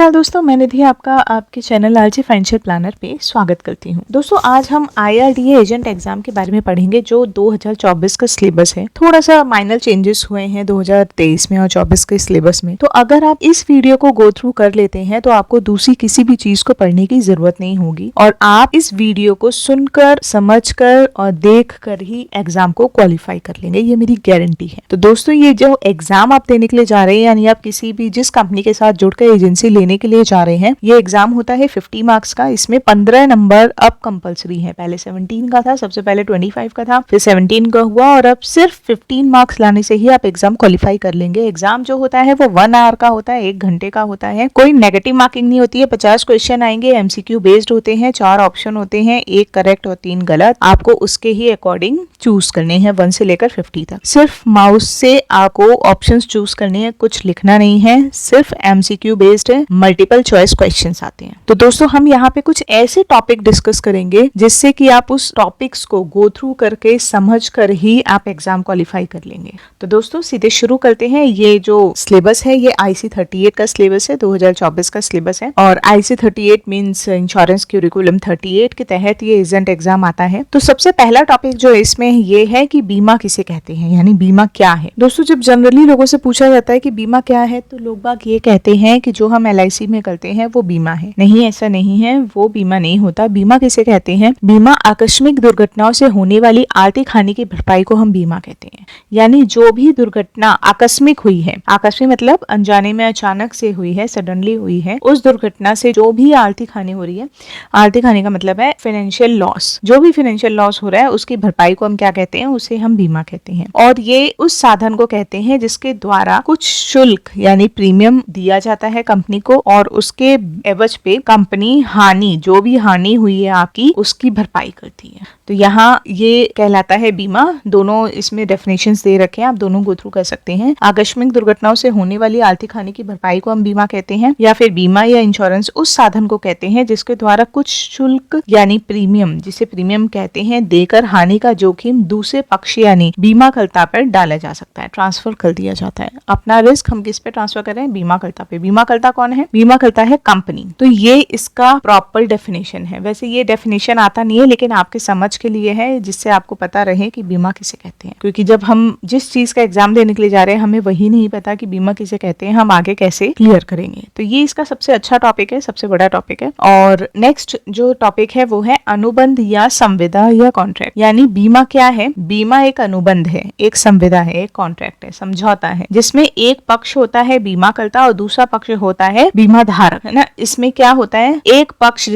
नमस्कार दोस्तों, मैं निधि आपका आपके चैनल आरजे फाइनेंशियल प्लानर पे स्वागत करती हूँ। दोस्तों आज हम IRDA एजेंट एग्जाम के बारे में पढ़ेंगे जो 2024 का सिलेबस है। थोड़ा सा माइनर चेंजेस हुए हैं 2023 में और 24 के सिलेबस में। तो अगर आप इस वीडियो को गो थ्रू कर लेते हैं तो आपको दूसरी किसी भी चीज को पढ़ने की जरूरत नहीं होगी और आप इस वीडियो को सुनकर, समझकर और देख कर ही एग्जाम को क्वालिफाई कर लेंगे, ये मेरी गारंटी है। तो दोस्तों ये जो एग्जाम आप देने के लिए जा रहे हैं, यानी आप किसी भी जिस कंपनी के साथ जुड़कर एजेंसी लेने के लिए जा रहे हैं, ये एग्जाम होता है 50 मार्क्स का। इसमें 15 नंबर अब कंपलसरी है। पहले 17 का था, सबसे पहले 25 का था, फिर 17 का हुआ और अब सिर्फ 15 मार्क्स लाने से ही आप एग्जाम क्वालिफाई कर लेंगे। एग्जाम जो होता है वो 1 आवर का होता है, 1 घंटे का होता है। कोई नेगेटिव मार्किंग नहीं होती है। 50 क्वेश्चन आएंगे, MCQ बेस्ड होते हैं, 4 ऑप्शन होते हैं, 1 करेक्ट और 3 गलत। आपको उसके ही अकॉर्डिंग चूज करने हैं 1 से लेकर 50 तक। सिर्फ माउस से आपको ऑप्शंस चूज करने हैं, कुछ लिखना नहीं है, सिर्फ MCQ बेस्ड है, मल्टीपल चॉइस क्वेश्चंस आते हैं। तो दोस्तों हम यहाँ पे कुछ ऐसे टॉपिक डिस्कस करेंगे जिससे कि आप उस टॉपिक्स को गो थ्रू करके समझ कर ही आप एग्जाम क्वालिफाई कर लेंगे। तो दोस्तों सीधे शुरू करते हैं। ये जो सिलेबस है ये IC 38 का सिलेबस है, 2024 का सिलेबस है और IC 38 मीन्स इंश्योरेंस क्यूरिकुलम 38 के तहत ये एजेंट एग्जाम आता है। तो सबसे पहला टॉपिक जो इसमें ये है कि बीमा किसे कहते हैं, यानी बीमा क्या है। दोस्तों जब जनरली लोगों से पूछा जाता है कि बीमा क्या है तो लोग बाग ये कहते हैं कि जो हम LIC में करते हैं वो बीमा है। नहीं, ऐसा नहीं है, वो बीमा नहीं होता। बीमा किसे कहते हैं? बीमा आकस्मिक दुर्घटनाओं से होने वाली आर्थिक हानि की भरपाई को हम बीमा कहते हैं। यानी जो भी दुर्घटना आकस्मिक हुई है, आकस्मिक मतलब अनजाने में अचानक से हुई है, सडनली हुई है, उस दुर्घटना से जो भी आर्थिक हानि हो रही है, आर्थिक हानि का मतलब है फाइनेंशियल लॉस, जो भी फाइनेंशियल लॉस हो रहा है उसकी भरपाई को हम क्या कहते हैं? उसे हम बीमा कहते हैं। और ये उस साधन को कहते हैं जिसके द्वारा कुछ शुल्क यानी प्रीमियम दिया जाता है कंपनी को और उसके एवज पे कंपनी हानि, जो भी हानि हुई है आपकी, उसकी भरपाई करती है। तो यहाँ ये कहलाता है बीमा। दोनों इसमें डेफिनेशंस दे रखे हैं, आप दोनों गो थ्रू कर सकते हैं। आकस्मिक दुर्घटनाओं से होने वाली आर्थिक हानि की भरपाई को हम बीमा कहते हैं, या फिर बीमा या इंश्योरेंस उस साधन को कहते हैं जिसके द्वारा कुछ शुल्क यानी प्रीमियम, जिसे प्रीमियम कहते हैं, देकर हानि का जोखिम दूसरे पक्ष यानी बीमाकर्ता पर डाला जा सकता है, ट्रांसफर कर दिया जाता है। अपना रिस्क हम किस पे ट्रांसफर कर रहे हैं? बीमाकर्ता पे। बीमाकर्ता कौन है? बीमाकर्ता है कंपनी। तो ये इसका प्रॉपर डेफिनेशन है। वैसे ये डेफिनेशन आता नहीं है लेकिन आपके समझ के लिए है, जिससे आपको पता रहे कि बीमा किसे कहते हैं। क्योंकि जब हम जिस चीज का एग्जाम देने के लिए जा रहे हैं हमें वही नहीं पता कि बीमा किसे कहते हैं, हम आगे कैसे क्लियर करेंगे। तो ये इसका सबसे अच्छा टॉपिक है, सबसे बड़ा टॉपिक है। और नेक्स्ट जो टॉपिक है वो है अनुबंध या संविदा या कॉन्ट्रैक्ट। यानी बीमा क्या है? बीमा एक अनुबंध है, एक संविदा है, एक कॉन्ट्रैक्ट है, समझौता है, जिसमें एक पक्ष होता है बीमाकर्ता और दूसरा पक्ष होता है बीमा धारक, है ना। इसमें क्या होता है? एक पक्ष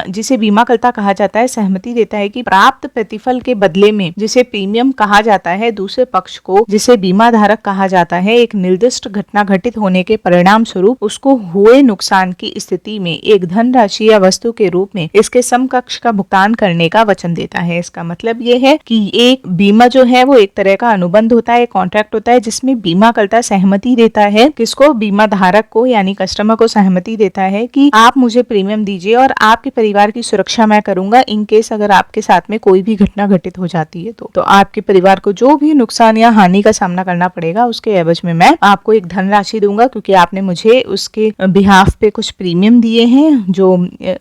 जिसे बीमाकर्ता कहा जाता है सहमति देता है कि प्राप्त प्रतिफल के बदले में, जिसे प्रीमियम कहा जाता है, दूसरे पक्ष को जिसे बीमा धारक कहा जाता है, एक निर्दिष्ट घटना घटित होने के परिणाम स्वरूप उसको हुए नुकसान की स्थिति में एक धनराशि या वस्तु के रूप में इसके समकक्ष का भुगतान करने का वचन देता है। इसका मतलब ये है कि एक बीमा जो है वो एक तरह का अनुबंध होता है, कॉन्ट्रैक्ट होता है, जिसमें बीमाकर्ता सहमति देता है, किसको? बीमा धारक को, यानी कस्टमर को सहमति देता है कि आप मुझे प्रीमियम दीजिए और आपके परिवार की सुरक्षा मैं करूंगा इन केस अगर आपके साथ में कोई भी घटना घटित हो जाती है तो आपके परिवार को जो भी नुकसान या हानि का सामना करना पड़ेगा उसके एवज में मैं आपको एक धनराशि दूंगा, क्योंकि आपने मुझे उसके बिहाफ पे कुछ प्रीमियम दिए हैं, जो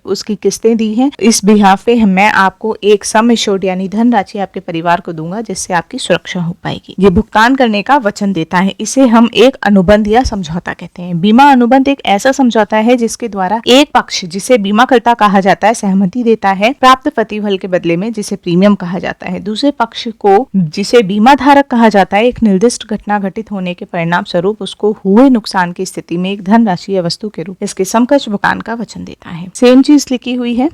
उसकी किस्तें दी हैं, इस बिहाफ पे मैं आपको एक सम एश्योर्ड यानी धनराशि आपके परिवार को दूंगा जिससे आपकी सुरक्षा हो पाएगी। ये भुगतान करने का वचन देता है। इसे हम एक अनुबंध या समझौता कहते हैं। बीमा अनुबंध एक ऐसा समझौता है जिसके द्वारा एक पक्ष, जिसे बीमाकर्ता कहा जाता है, सहमति देता है प्राप्त प्रतिफल के बदले में, जिसे प्रीमियम कहा जाता है, दूसरे पक्ष को, जिसे बीमा धारक कहा जाता है, एक निर्दिष्ट घटना घटित होने के परिणाम स्वरूप उसको हुए नुकसान की स्थिति में एक धनराशि या वस्तु के रूप इसके समकक्ष भुगतान का वचन देता है। सेम चीज लिखी हुई है।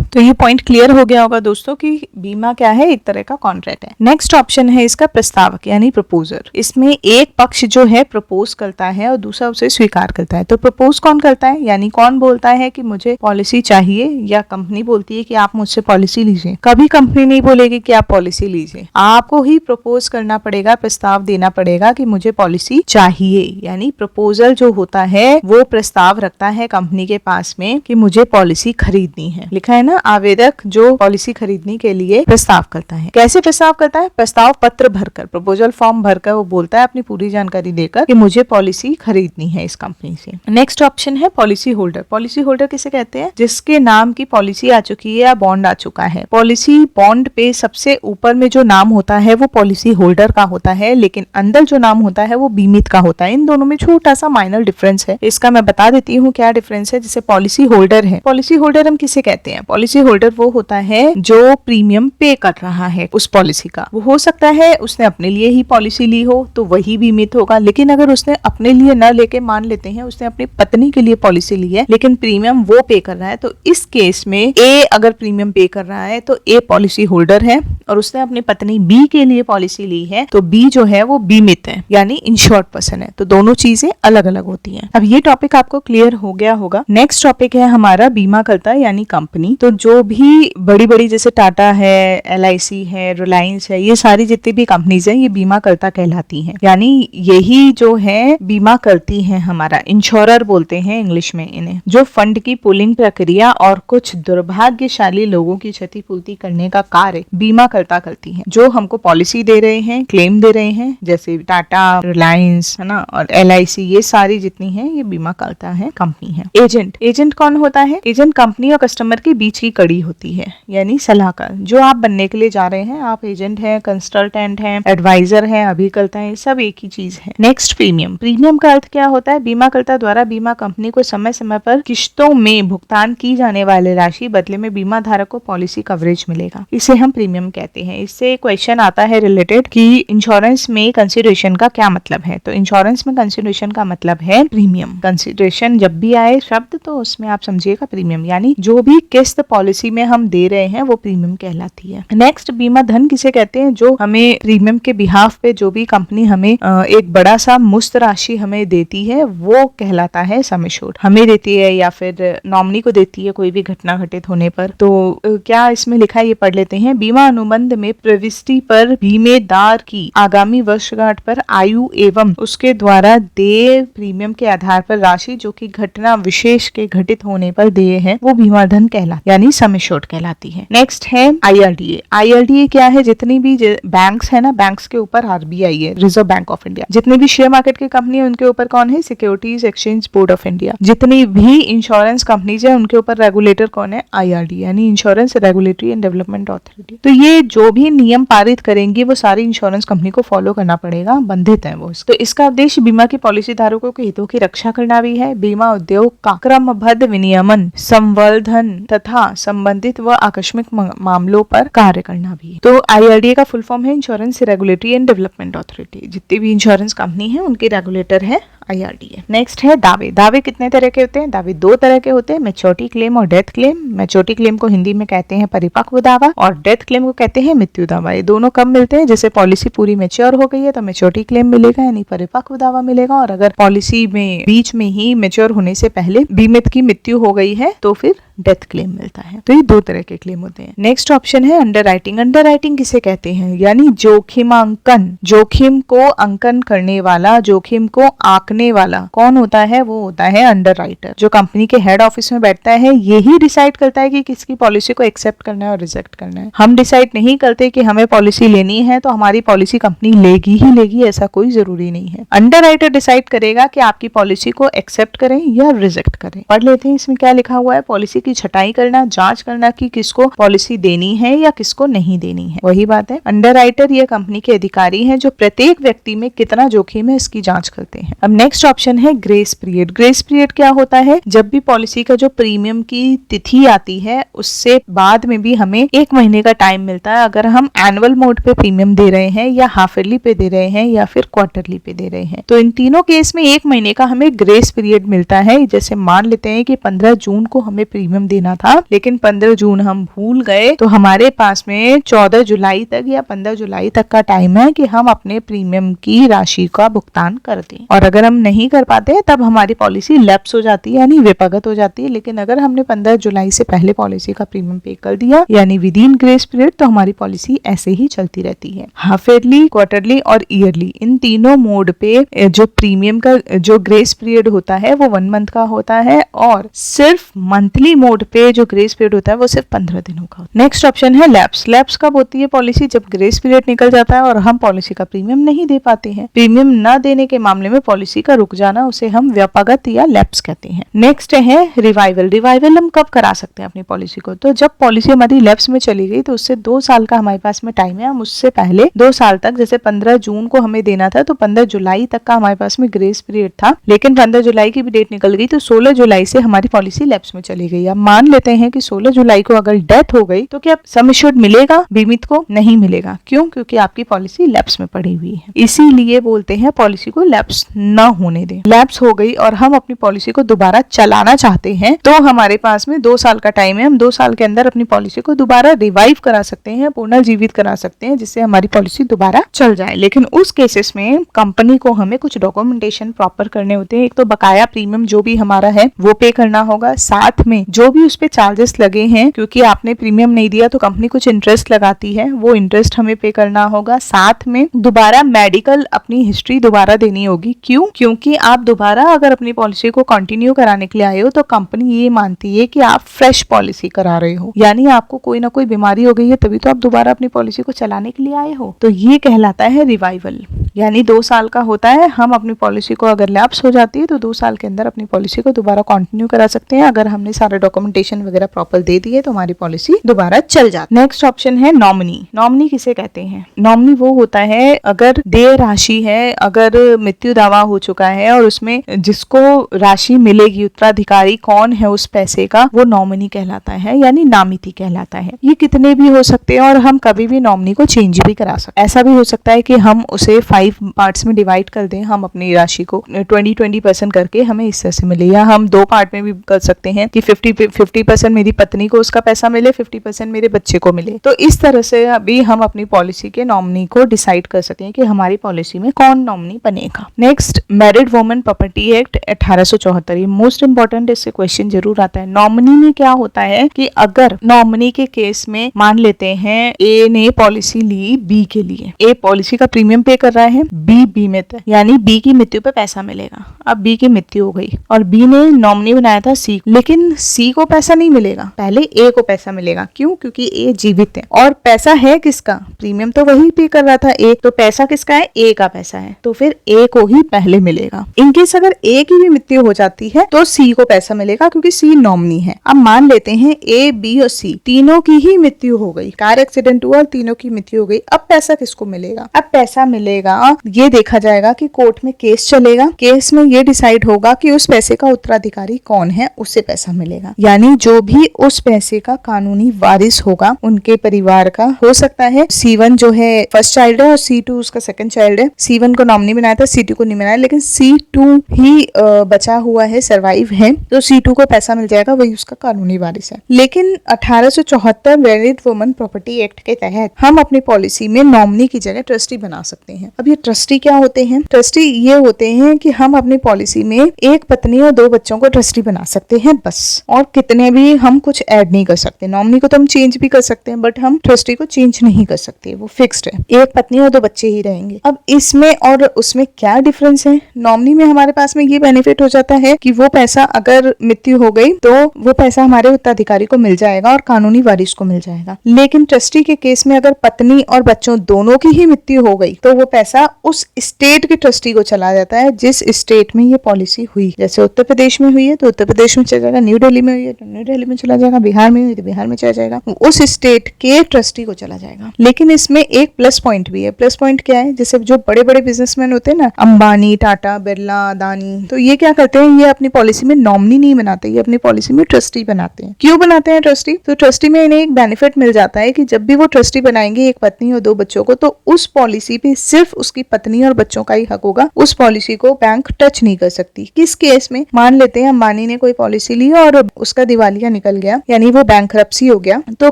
तो ये पॉइंट क्लियर हो गया होगा दोस्तों कि बीमा क्या है? एक तरह का कॉन्ट्रैक्ट है। नेक्स्ट ऑप्शन है इसका प्रस्तावक यानी प्रपोजर। इसमें एक पक्ष जो है प्रपोज करता है और दूसरा उसे स्वीकार करता है। तो प्रपोज कौन करता है? यानी कौन बोलता है कि मुझे पॉलिसी चाहिए, या कंपनी बोलती है कि आप मुझसे पॉलिसी लीजिए? कभी कंपनी नहीं बोलेगी कि आप पॉलिसी लीजिए, आपको ही प्रपोज करना पड़ेगा, प्रस्ताव देना पड़ेगा कि मुझे पॉलिसी चाहिए। यानी प्रपोजल जो होता है वो प्रस्ताव रखता है कंपनी के पास में कि मुझे पॉलिसी खरीदनी है। लिखा है ना, आवेदक जो पॉलिसी खरीदने के लिए प्रस्ताव करता है। कैसे प्रस्ताव करता है? प्रस्ताव पत्र भरकर, प्रपोजल फॉर्म भरकर वो बोलता है अपनी पूरी जानकारी देकर कि मुझे पॉलिसी खरीदनी है इस कंपनी से। नेक्स्ट नेक्स्ट ऑप्शन है पॉलिसी होल्डर। पॉलिसी होल्डर किसे कहते हैं? जिसके नाम की पॉलिसी आ चुकी है या बॉन्ड आ चुका है। पॉलिसी बॉन्ड पे सबसे ऊपर में जो नाम होता है वो पॉलिसी होल्डर का होता है, लेकिन अंदर जो नाम होता है वो बीमित का होता है। इन दोनों में छोटा सा माइनर डिफरेंस है, इसका मैं बता देती हूँ क्या डिफरेंस है। जैसे पॉलिसी होल्डर है, पॉलिसी होल्डर हम किसे कहते हैं? पॉलिसी होल्डर वो होता है जो प्रीमियम पे कर रहा है उस पॉलिसी का। वो हो सकता है उसने अपने लिए ही पॉलिसी ली हो तो वही बीमित होगा, लेकिन अगर उसने अपने लिए न लेके, मान लेते हैं उसने अपनी पत्नी के लिए पॉलिसी ली है लेकिन प्रीमियम वो पे कर रहा है, तो इस केस में ए अगर प्रीमियम पे कर रहा है तो ए पॉलिसी होल्डर है, और उसने अपनी पत्नी बी के लिए पॉलिसी ली है तो बी जो है वो बीमित है, यानी इंश्योर्ड पर्सन है। तो दोनों चीजें अलग अलग होती हैं। अब ये टॉपिक आपको क्लियर हो गया होगा। नेक्स्ट टॉपिक है हमारा बीमा करता यानी कंपनी। तो जो भी बड़ी बड़ी जैसे टाटा है, LIC है, रिलायंस है, ये सारी जितनी भी कंपनीज हैं ये बीमा करता कहलाती हैं, यानी यही जो है बीमा करती हैं, हमारा इंश्योरर बोलते हैं इंग्लिश में इन्हें, जो फंड की पूलिंग प्रक्रिया और कुछ दुर्भाग्यशाली लोगों की क्षतिपूर्ति करने का कार्य बीमा करता करती है। जो हमको पॉलिसी दे रहे हैं, क्लेम दे रहे हैं, जैसे टाटा, रिलायंस है ना, और LIC, ये सारी जितनी है ये बीमा करता है कंपनी है। एजेंट, एजेंट कौन होता है? एजेंट कंपनी और कस्टमर के बीच की कड़ी होती है, यानी सलाहकार। जो आप बनने के लिए जा रहे हैं, आप एजेंट है, कंसल्टेंट है, एडवाइजर है, अभिकर्ता है, सब एक ही चीज है। Next premium. प्रीमियम का अर्थ क्या होता है? बीमाकर्ता द्वारा बीमा कंपनी को समय समय पर किश्तों में भुगतान की जाने वाली राशि, बदले में बीमा धारक को पॉलिसी कवरेज मिलेगा, इसे हम प्रीमियम कहते हैं। इससे क्वेश्चन आता है रिलेटेड कि इंश्योरेंस में कंसिडरेशन का क्या मतलब है। तो इंश्योरेंस में कंसिडरेशन का मतलब है प्रीमियम। कंसिडरेशन जब भी आए शब्द तो उसमें आप समझिएगा प्रीमियम, यानी जो भी किस्त पॉलिसी में हम दे रहे हैं वो प्रीमियम कहलाती है। नेक्स्ट बीमा धन किसे कहते हैं? जो हमें प्रीमियम के बिहाफ पे जो भी कंपनी हमें एक बड़ा सा मुश्त राशि हमें देती है वो कहलाता है सम एश्योर्ड। हमें देती है या फिर नॉमिनी को देती है कोई भी घटना घटित होने पर। तो क्या इसमें लिखा है ये पढ़ लेते हैं। बीमा अनुबंध में प्रविष्टि पर बीमेदार की आगामी वर्षगांठ पर आयु एवं उसके द्वारा देय प्रीमियम के आधार पर राशि जो कि घटना विशेष के घटित होने पर देय है वो बीमा धन कहलाती, यानी सम एश्योर्ड कहलाती है। नेक्स्ट है IRDA। IRDA क्या है? जितनी भी बैंक्स है ना, बैंक्स के ऊपर RBI है, रिजर्व बैंक ऑफ इंडिया। जितनी भी शेयर मार्केट की कंपनी है उनके ऊपर कौन है? Securities exchange board of India. जितनी भी इंश्योरेंस कंपनीज है उनके ऊपर रेगुलेटर कौन है? IRDA, यानी insurance regulatory and development authority. तो ये जो भी नियम पारित करेंगे वो सारी इंश्योरेंस कंपनी को फॉलो करना पड़ेगा, बंधित है वो। तो इसका उद्देश्य बीमा की पॉलिसी धारकों के हितों की रक्षा करना भी है। बीमा उद्योग का क्रमबद्ध विनियमन, संवर्धन तथा संबंधित व आकस्मिक मामलों पर कार्य करना भी है। तो IRDA का फुल फॉर्म है insurance regulatory and development authority. जितनी भी इंश्योरेंस कंपनी है उनके रेगुलेटर है IRDA। नेक्स्ट है दावे। दावे कितने तरह के होते हैं? दावे दो तरह के होते हैं, मैच्योरिटी क्लेम और डेथ क्लेम। मैच्योरिटी क्लेम को हिंदी में कहते हैं परिपक्व दावा और डेथ क्लेम को कहते हैं मृत्यु दावा। ये दोनों कब मिलते हैं? जैसे पॉलिसी पूरी मैच्योर हो गई है तो मैच्योरिटी क्लेम मिलेगा, यानी परिपक्व दावा मिलेगा, और अगर पॉलिसी में बीच में ही मैच्योर होने से पहले बीमित की मृत्यु हो गई है तो फिर डेथ क्लेम मिलता है। तो ये दो तरह के क्लेम होते हैं। नेक्स्ट ऑप्शन है अंडरराइटिंग। अंडरराइटिंग किसे कहते हैं? यानी जोखिमांकन। जोखिम को अंकन करने वाला, जोखिम को आंकने वाला कौन होता है? वो होता है अंडरराइटर। जो कंपनी के हेड ऑफिस में बैठता है यही डिसाइड करता है कि किसकी पॉलिसी को एक्सेप्ट करना है और रिजेक्ट करना है। हम डिसाइड नहीं करते कि हमें पॉलिसी लेनी है तो हमारी पॉलिसी कंपनी लेगी ही लेगी, ऐसा कोई जरूरी नहीं है। अंडरराइटर डिसाइड करेगा कि आपकी पॉलिसी को एक्सेप्ट करें या रिजेक्ट करें। पढ़ लेते हैं इसमें क्या लिखा हुआ है। पॉलिसी की छटाई करना, जांच करना कि किसको पॉलिसी देनी है या किसको नहीं देनी है। वही बात है, अंडरराइटर ये कंपनी के अधिकारी हैं जो प्रत्येक व्यक्ति में कितना जोखिम है इसकी जांच करते हैं। अब नेक्स्ट ऑप्शन है ग्रेस पीरियड। ग्रेस पीरियड क्या होता है? जब भी पॉलिसी का जो प्रीमियम की तिथि आती है उससे बाद में भी हमें 1 महीने का टाइम मिलता है, अगर हम एनुअल मोड पे प्रीमियम दे रहे हैं या हाफ ईयरली पे दे रहे हैं या फिर क्वार्टरली पे दे रहे हैं। तो इन तीनों केस में 1 महीने का हमें ग्रेस पीरियड मिलता है। जैसे मान लेते हैं कि 15 जून को हमें प्रीमियम देना था लेकिन 15 जून हम भूल गए, तो हमारे पास में 14 जुलाई तक या 15 जुलाई तक का टाइम है कि हम अपने प्रीमियम की राशि का भुगतान कर दें। और अगर हम नहीं कर पाते हैं तब हमारी पॉलिसी लैप्स हो जाती है, यानी विपगत हो जाती है। लेकिन अगर हमने 15 जुलाई से पहले पॉलिसी का प्रीमियम पे कर दिया यानी विद इन ग्रेस पीरियड, तो हमारी पॉलिसी ऐसे ही चलती रहती है। हाफ ईयरली, क्वार्टरली और ईयरली, इन तीनों मोड पे जो प्रीमियम का जो ग्रेस पीरियड होता है वो 1 मंथ का होता है, और सिर्फ मंथली मोड पे जो ग्रेस पीरियड होता है वो सिर्फ 15 दिनों का। नेक्स्ट ऑप्शन है लैप्स। लैप्स कब होती है पॉलिसी? जब ग्रेस पीरियड निकल जाता है और हम पॉलिसी का प्रीमियम नहीं दे पाते हैं। प्रीमियम न देने के मामले में पॉलिसी का रुक जाना, उसे हम व्यपागत या लैप्स कहते हैं। नेक्स्ट है रिवाइवल। रिवाइवल हम कब करा सकते हैं अपनी पॉलिसी को? तो जब पॉलिसी हमारी लैप्स में चली गई तो उससे 2 साल का हमारे पास में टाइम है। हम उससे पहले 2 साल तक, जैसे 15 जून को हमें देना था तो 15 जुलाई तक का हमारे पास में ग्रेस पीरियड था, लेकिन 15 जुलाई की भी डेट निकल गई तो 16 जुलाई से हमारी पॉलिसी लैप्स में चली गई। अब मान लेते हैं कि 16 जुलाई को अगर डेथ हो गई तो क्या सम एश्योर्ड मिलेगा बीमित को? नहीं मिलेगा। क्यों? क्योंकि आपकी पॉलिसी लैप्स में पड़ी हुई है। इसीलिए बोलते हैं पॉलिसी को लैप्स न होने दें। लैप्स हो गई और हम अपनी पॉलिसी को दोबारा चलाना चाहते हैं तो हमारे पास में 2 साल का टाइम है। हम 2 साल के अंदर अपनी पॉलिसी को दोबारा रिवाइव करा सकते हैं, पुनर्जीवित करा सकते हैं, जिससे हमारी पॉलिसी दोबारा चल जाए। लेकिन उस केसेस में कंपनी को हमें कुछ डॉक्यूमेंटेशन प्रॉपर करने होते हैं। एक तो बकाया प्रीमियम जो भी हमारा है वो पे करना होगा, साथ में जो भी उस पे चार्जेस लगे हैं, क्योंकि आपने प्रीमियम नहीं दिया तो कंपनी कुछ इंटरेस्ट लगाती है, वो इंटरेस्ट हमें पे करना होगा। साथ में दोबारा मेडिकल अपनी हिस्ट्री दोबारा देनी होगी। क्यों? क्योंकि आप दोबारा अगर अपनी पॉलिसी को कंटिन्यू कराने के लिए आए हो तो कंपनी ये मानती है कि आप फ्रेश पॉलिसी करा रहे हो, यानी आपको कोई ना कोई बीमारी हो गई है तभी तो आप दोबारा अपनी पॉलिसी को चलाने के लिए आए हो। तो ये कहलाता है रिवाइवल, यानी 2 साल का होता है। हम अपनी पॉलिसी को अगर लैप्स हो जाती है तो 2 साल के अंदर अपनी पॉलिसी को दोबारा कंटिन्यू करा सकते हैं। अगर हमने सारे डॉक्यूमेंटेशन वगैरह प्रॉपर दे दिए तो हमारी पॉलिसी दोबारा चल जाती है। नेक्स्ट ऑप्शन है नॉमिनी। नॉमिनी किसे कहते हैं? नॉमिनी वो होता है अगर देय राशि है, अगर मृत्यु दावा हो चुका है और उसमें जिसको राशि मिलेगी, उत्तराधिकारी कौन है उस पैसे का, वो नॉमिनी कहलाता है, यानी नामिती कहलाता है। ये कितने भी हो सकते हैं और हम कभी भी नॉमिनी को चेंज भी करा सकते हैं। ऐसा भी हो सकता है कि हम उसे 5 पार्ट्स में डिवाइड कर दें, हम अपनी राशि को 20% करके हमें इस तरह से मिले, या हम 2 पार्ट में भी कर सकते हैं कि 50% मेरी पत्नी को उसका पैसा मिले, 50% मेरे बच्चे को मिले। तो इस तरह से अभी हम अपनी पॉलिसी के नॉमिनी को डिसाइड कर सकते हैं कि हमारी पॉलिसी में कौन नॉमिनी बनेगा। Next, married women property act 1874। Most important, इससे क्वेश्चन जरूर आता है। नॉमिनी में क्या होता है कि अगर नॉमिनी के केस में मान लेते हैं ए ने पॉलिसी ली बी के लिए, ए पॉलिसी का प्रीमियम पे कर रहा है, बी बीमित है, यानी बी की मृत्यु पे पैसा मिलेगा। अब बी की मृत्यु हो गई और बी ने नॉमिनी बनाया था सी, लेकिन सी को पैसा नहीं मिलेगा, पहले ए को पैसा मिलेगा। क्यों? क्योंकि ए जीवित है और पैसा है किसका? प्रीमियम तो वही पे कर रहा था ए, तो पैसा किसका है? ए का पैसा है, तो फिर ए को ही पहले मिलेगा। इनकेस अगर ए की भी मृत्यु हो जाती है तो सी को पैसा मिलेगा क्योंकि सी नॉमिनी है। अब मान लेते हैं ए, बी और सी तीनों की ही मृत्यु हो गई, कार एक्सीडेंट हुआ और तीनों की मृत्यु हो गई। अब पैसा किसको मिलेगा? अब पैसा मिलेगा, ये देखा जाएगा कि कोर्ट में केस चलेगा, केस में ये डिसाइड होगा कि उस पैसे का उत्तराधिकारी कौन है, उससे पैसा मिलेगा। यानी जो भी उस पैसे का कानूनी वारिस होगा उनके परिवार का, हो सकता है C1 जो है फर्स्ट चाइल्ड है और C2 उसका सेकंड चाइल्ड है। C1 को नॉमिनी बनाया था, C2 को नहीं बनाया, लेकिन C2 ही बचा हुआ है, सरवाइव है, तो C2 को पैसा मिल जाएगा, वही उसका कानूनी वारिस है। लेकिन 1874 मैरिड वुमेन प्रॉपर्टी एक्ट के तहत हम अपनी पॉलिसी में नॉमिनी की जगह ट्रस्टी बना सकते हैं। अब ये ट्रस्टी क्या होते हैं? ट्रस्टी ये होते हैं कि हम अपनी पॉलिसी में एक पत्नी और 2 बच्चों को ट्रस्टी बना सकते हैं बस, और कितने भी हम कुछ ऐड नहीं कर सकते। नॉमिनी को तो हम चेंज भी कर सकते हैं बट हम ट्रस्टी को चेंज नहीं कर सकते, वो फिक्स्ड है, एक पत्नी और 2 बच्चे ही रहेंगे। अब इसमें और उसमें क्या डिफरेंस है? नॉमिनी में हमारे पास में ये बेनिफिट हो जाता है कि वो पैसा अगर मृत्यु हो गई तो वो पैसा हमारे उत्तराधिकारी को मिल जाएगा और कानूनी वारिस को मिल जाएगा। लेकिन ट्रस्टी के केस में अगर पत्नी और बच्चों दोनों की ही मृत्यु हो गई तो वो पैसा उस स्टेट के ट्रस्टी को चला जाता है जिस स्टेट में ये पॉलिसी हुई। जैसे उत्तर प्रदेश में हुई है तो उत्तर प्रदेश में चला जाएगा, न्यू दिल्ली में हुई है तो न्यू दिल्ली में चला जाएगा, बिहार में हुई तो बिहार में चला जाएगा, उस स्टेट के ट्रस्टी को चला जाएगा। लेकिन इसमें एक प्लस पॉइंट भी है। प्लस पॉइंट क्या है? जैसे जो बड़े बड़े बिजनेसमैन होते हैं ना, अंबानी, टाटा, बिरला, अदानी, तो ये क्या करते हैं, ये अपनी पॉलिसी में नॉमिनी नहीं बनाते, ये अपनी पॉलिसी में ट्रस्टी बनाते हैं। क्यों बनाते हैं ट्रस्टी? तो ट्रस्टी में इन्हें एक बेनिफिट मिल जाता है कि जब भी वो ट्रस्टी बनाएंगे एक पत्नी और 2 बच्चों को, तो उस पॉलिसी पे सिर्फ उसकी पत्नी और बच्चों का ही हक होगा, उस पॉलिसी को बैंक टच नहीं कर सकती। किस केस में? मान लेते हैं अंबानी ने कोई पॉलिसी ली और उसका दिवालिया निकल गया, यानी वो बैंकरप्सी हो गया, तो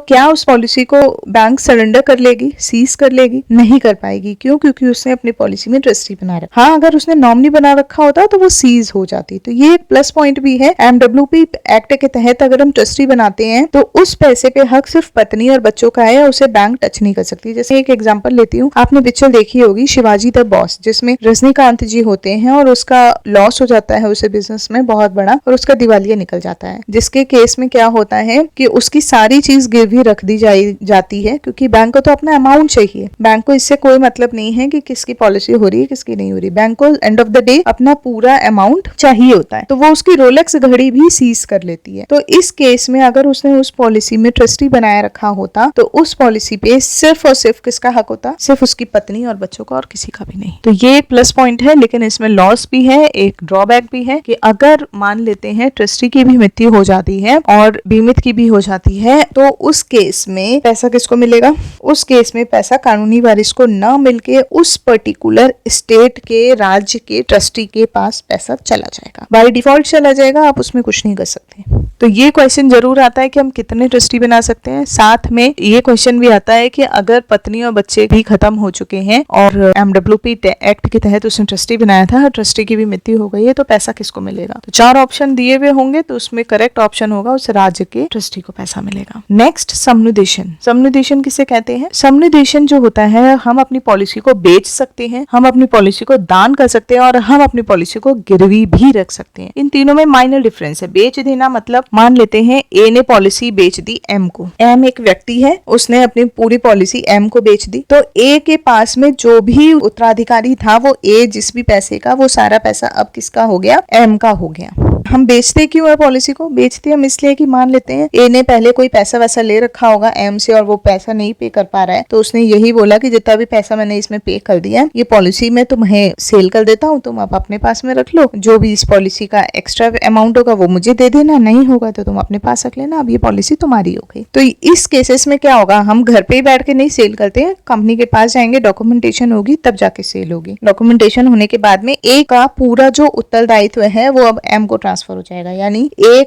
क्या उस पॉलिसी को बैंक सरेंडर कर लेगी, सीज कर लेगी? नहीं कर पाएगी। क्यों? क्योंकि उसने अपनी पॉलिसी में ट्रस्टी बना रखा। हाँ, अगर उसने नॉमिनी बना रखा होता तो वो सीज हो जाती। तो ये एक प्लस पॉइंट भी है। MWP एक्ट के तहत अगर हम ट्रस्टी बनाते हैं तो उस पैसे पे हक सिर्फ पत्नी और बच्चों का है, उसे बैंक टच नहीं कर सकती। जैसे एक एग्जांपल लेती हूँ, आपने पिक्चर देखी होगी, शिवाजी द बॉस, जिसमें रजनीकांत जी होते हैं और उसका लॉस हो जाता है उसे बिजनेस में बहुत बड़ा और उसका दिवालिया निकल जाता है, जिसके केस में क्या होता है कि उसकी सारी चीज गिरवी रख दी जाती है, क्योंकि बैंक को तो अपना अमाउंट चाहिए। बैंक को इससे कोई मतलब नहीं है कि किसकी पॉलिसी हो रही है किसकी नहीं हो रही। बैंक को एंड ऑफ द डे अपना पूरा अमाउंट चाहिए होता है, तो वो उसकी रोलेक्स घड़ी भी सीज कर लेती है। तो इस केस में अगर उसने उस पॉलिसी में ट्रस्टी बनाए रखा होता तो उस पॉलिसी पे सिर्फ और सिर्फ किसका हक होता? सिर्फ उसकी पत्नी और बच्चों का और किसी का भी नहीं। तो ये एक प्लस पॉइंट है, लेकिन इसमें लॉस भी है, एक ड्रॉबैक भी है कि अगर मान लेते हैं ट्रस्टी की भी मृत्यु हो जाती है और बीमित की भी हो जाती है, तो उस केस में पैसा किसको मिलेगा? उस केस में पैसा कानूनी वारिस को न मिलके उस पर्टिकुलर स्टेट के, राज्य के ट्रस्टी के पास पैसा चला जाएगा, बाय डिफॉल्ट चला जाएगा, आप उसमें कुछ नहीं कर सकते। तो ये क्वेश्चन जरूर आता है कि हम कितने ट्रस्टी बना सकते हैं। साथ में ये क्वेश्चन भी आता है कि अगर पत्नी और बच्चे भी खत्म हो चुके हैं और MWP एक्ट के तहत उसने ट्रस्टी बनाया था, ट्रस्टी की भी मृत्यु हो गई है, तो पैसा किसको मिलेगा? तो 4 ऑप्शन दिए हुए होंगे, तो उसमें करेक्ट ऑप्शन होगा उस राज्य के ट्रस्टी को पैसा मिलेगा। नेक्स्ट, समनुदेशन। समनुदेशन किसे कहते हैं? समनुदेशन जो होता है, हम अपनी पॉलिसी को बेच सकते हैं, हम अपनी पॉलिसी को दान कर सकते हैं और हम अपनी पॉलिसी को गिरवी भी रख सकते हैं। इन तीनों में माइनर डिफरेंस है। बेच देना मतलब मान लेते हैं ए ने पॉलिसी बेच दी एम को। एम एक व्यक्ति है, उसने अपनी पूरी पॉलिसी एम को बेच दी, तो ए के पास में जो भी उत्तराधिकारी था वो ए जिस भी पैसे का, वो सारा पैसा अब किसका हो गया? एम का हो गया। हम बेचते क्यों है पॉलिसी को? बेचते हम इसलिए कि मान लेते हैं ए ने पहले कोई पैसा वैसा ले रखा होगा एम से और वो पैसा नहीं पे कर पा रहा है, तो उसने यही बोला कि जितना भी पैसा मैंने इसमें पे कर दिया है, ये पॉलिसी में तुम्हें सेल कर देता हूँ, तुम अब अपने पास में रख लो, जो भी इस पॉलिसी का एक्स्ट्रा अमाउंट होगा वो मुझे दे देना, नहीं होगा तो तुम अपने पास रख लेना, अब ये पॉलिसी तुम्हारी हो गई। तो इस केसेस में क्या होगा? हम घर पे ही बैठ के नहीं सेल करते हैं, कंपनी के पास जाएंगे, डॉक्यूमेंटेशन होगी, तब जाके सेल होगी। डॉक्यूमेंटेशन होने के बाद में ए का पूरा जो उत्तरदायित्व है वो अब एम को ट्रांसफर हो जाएगा, यानी ए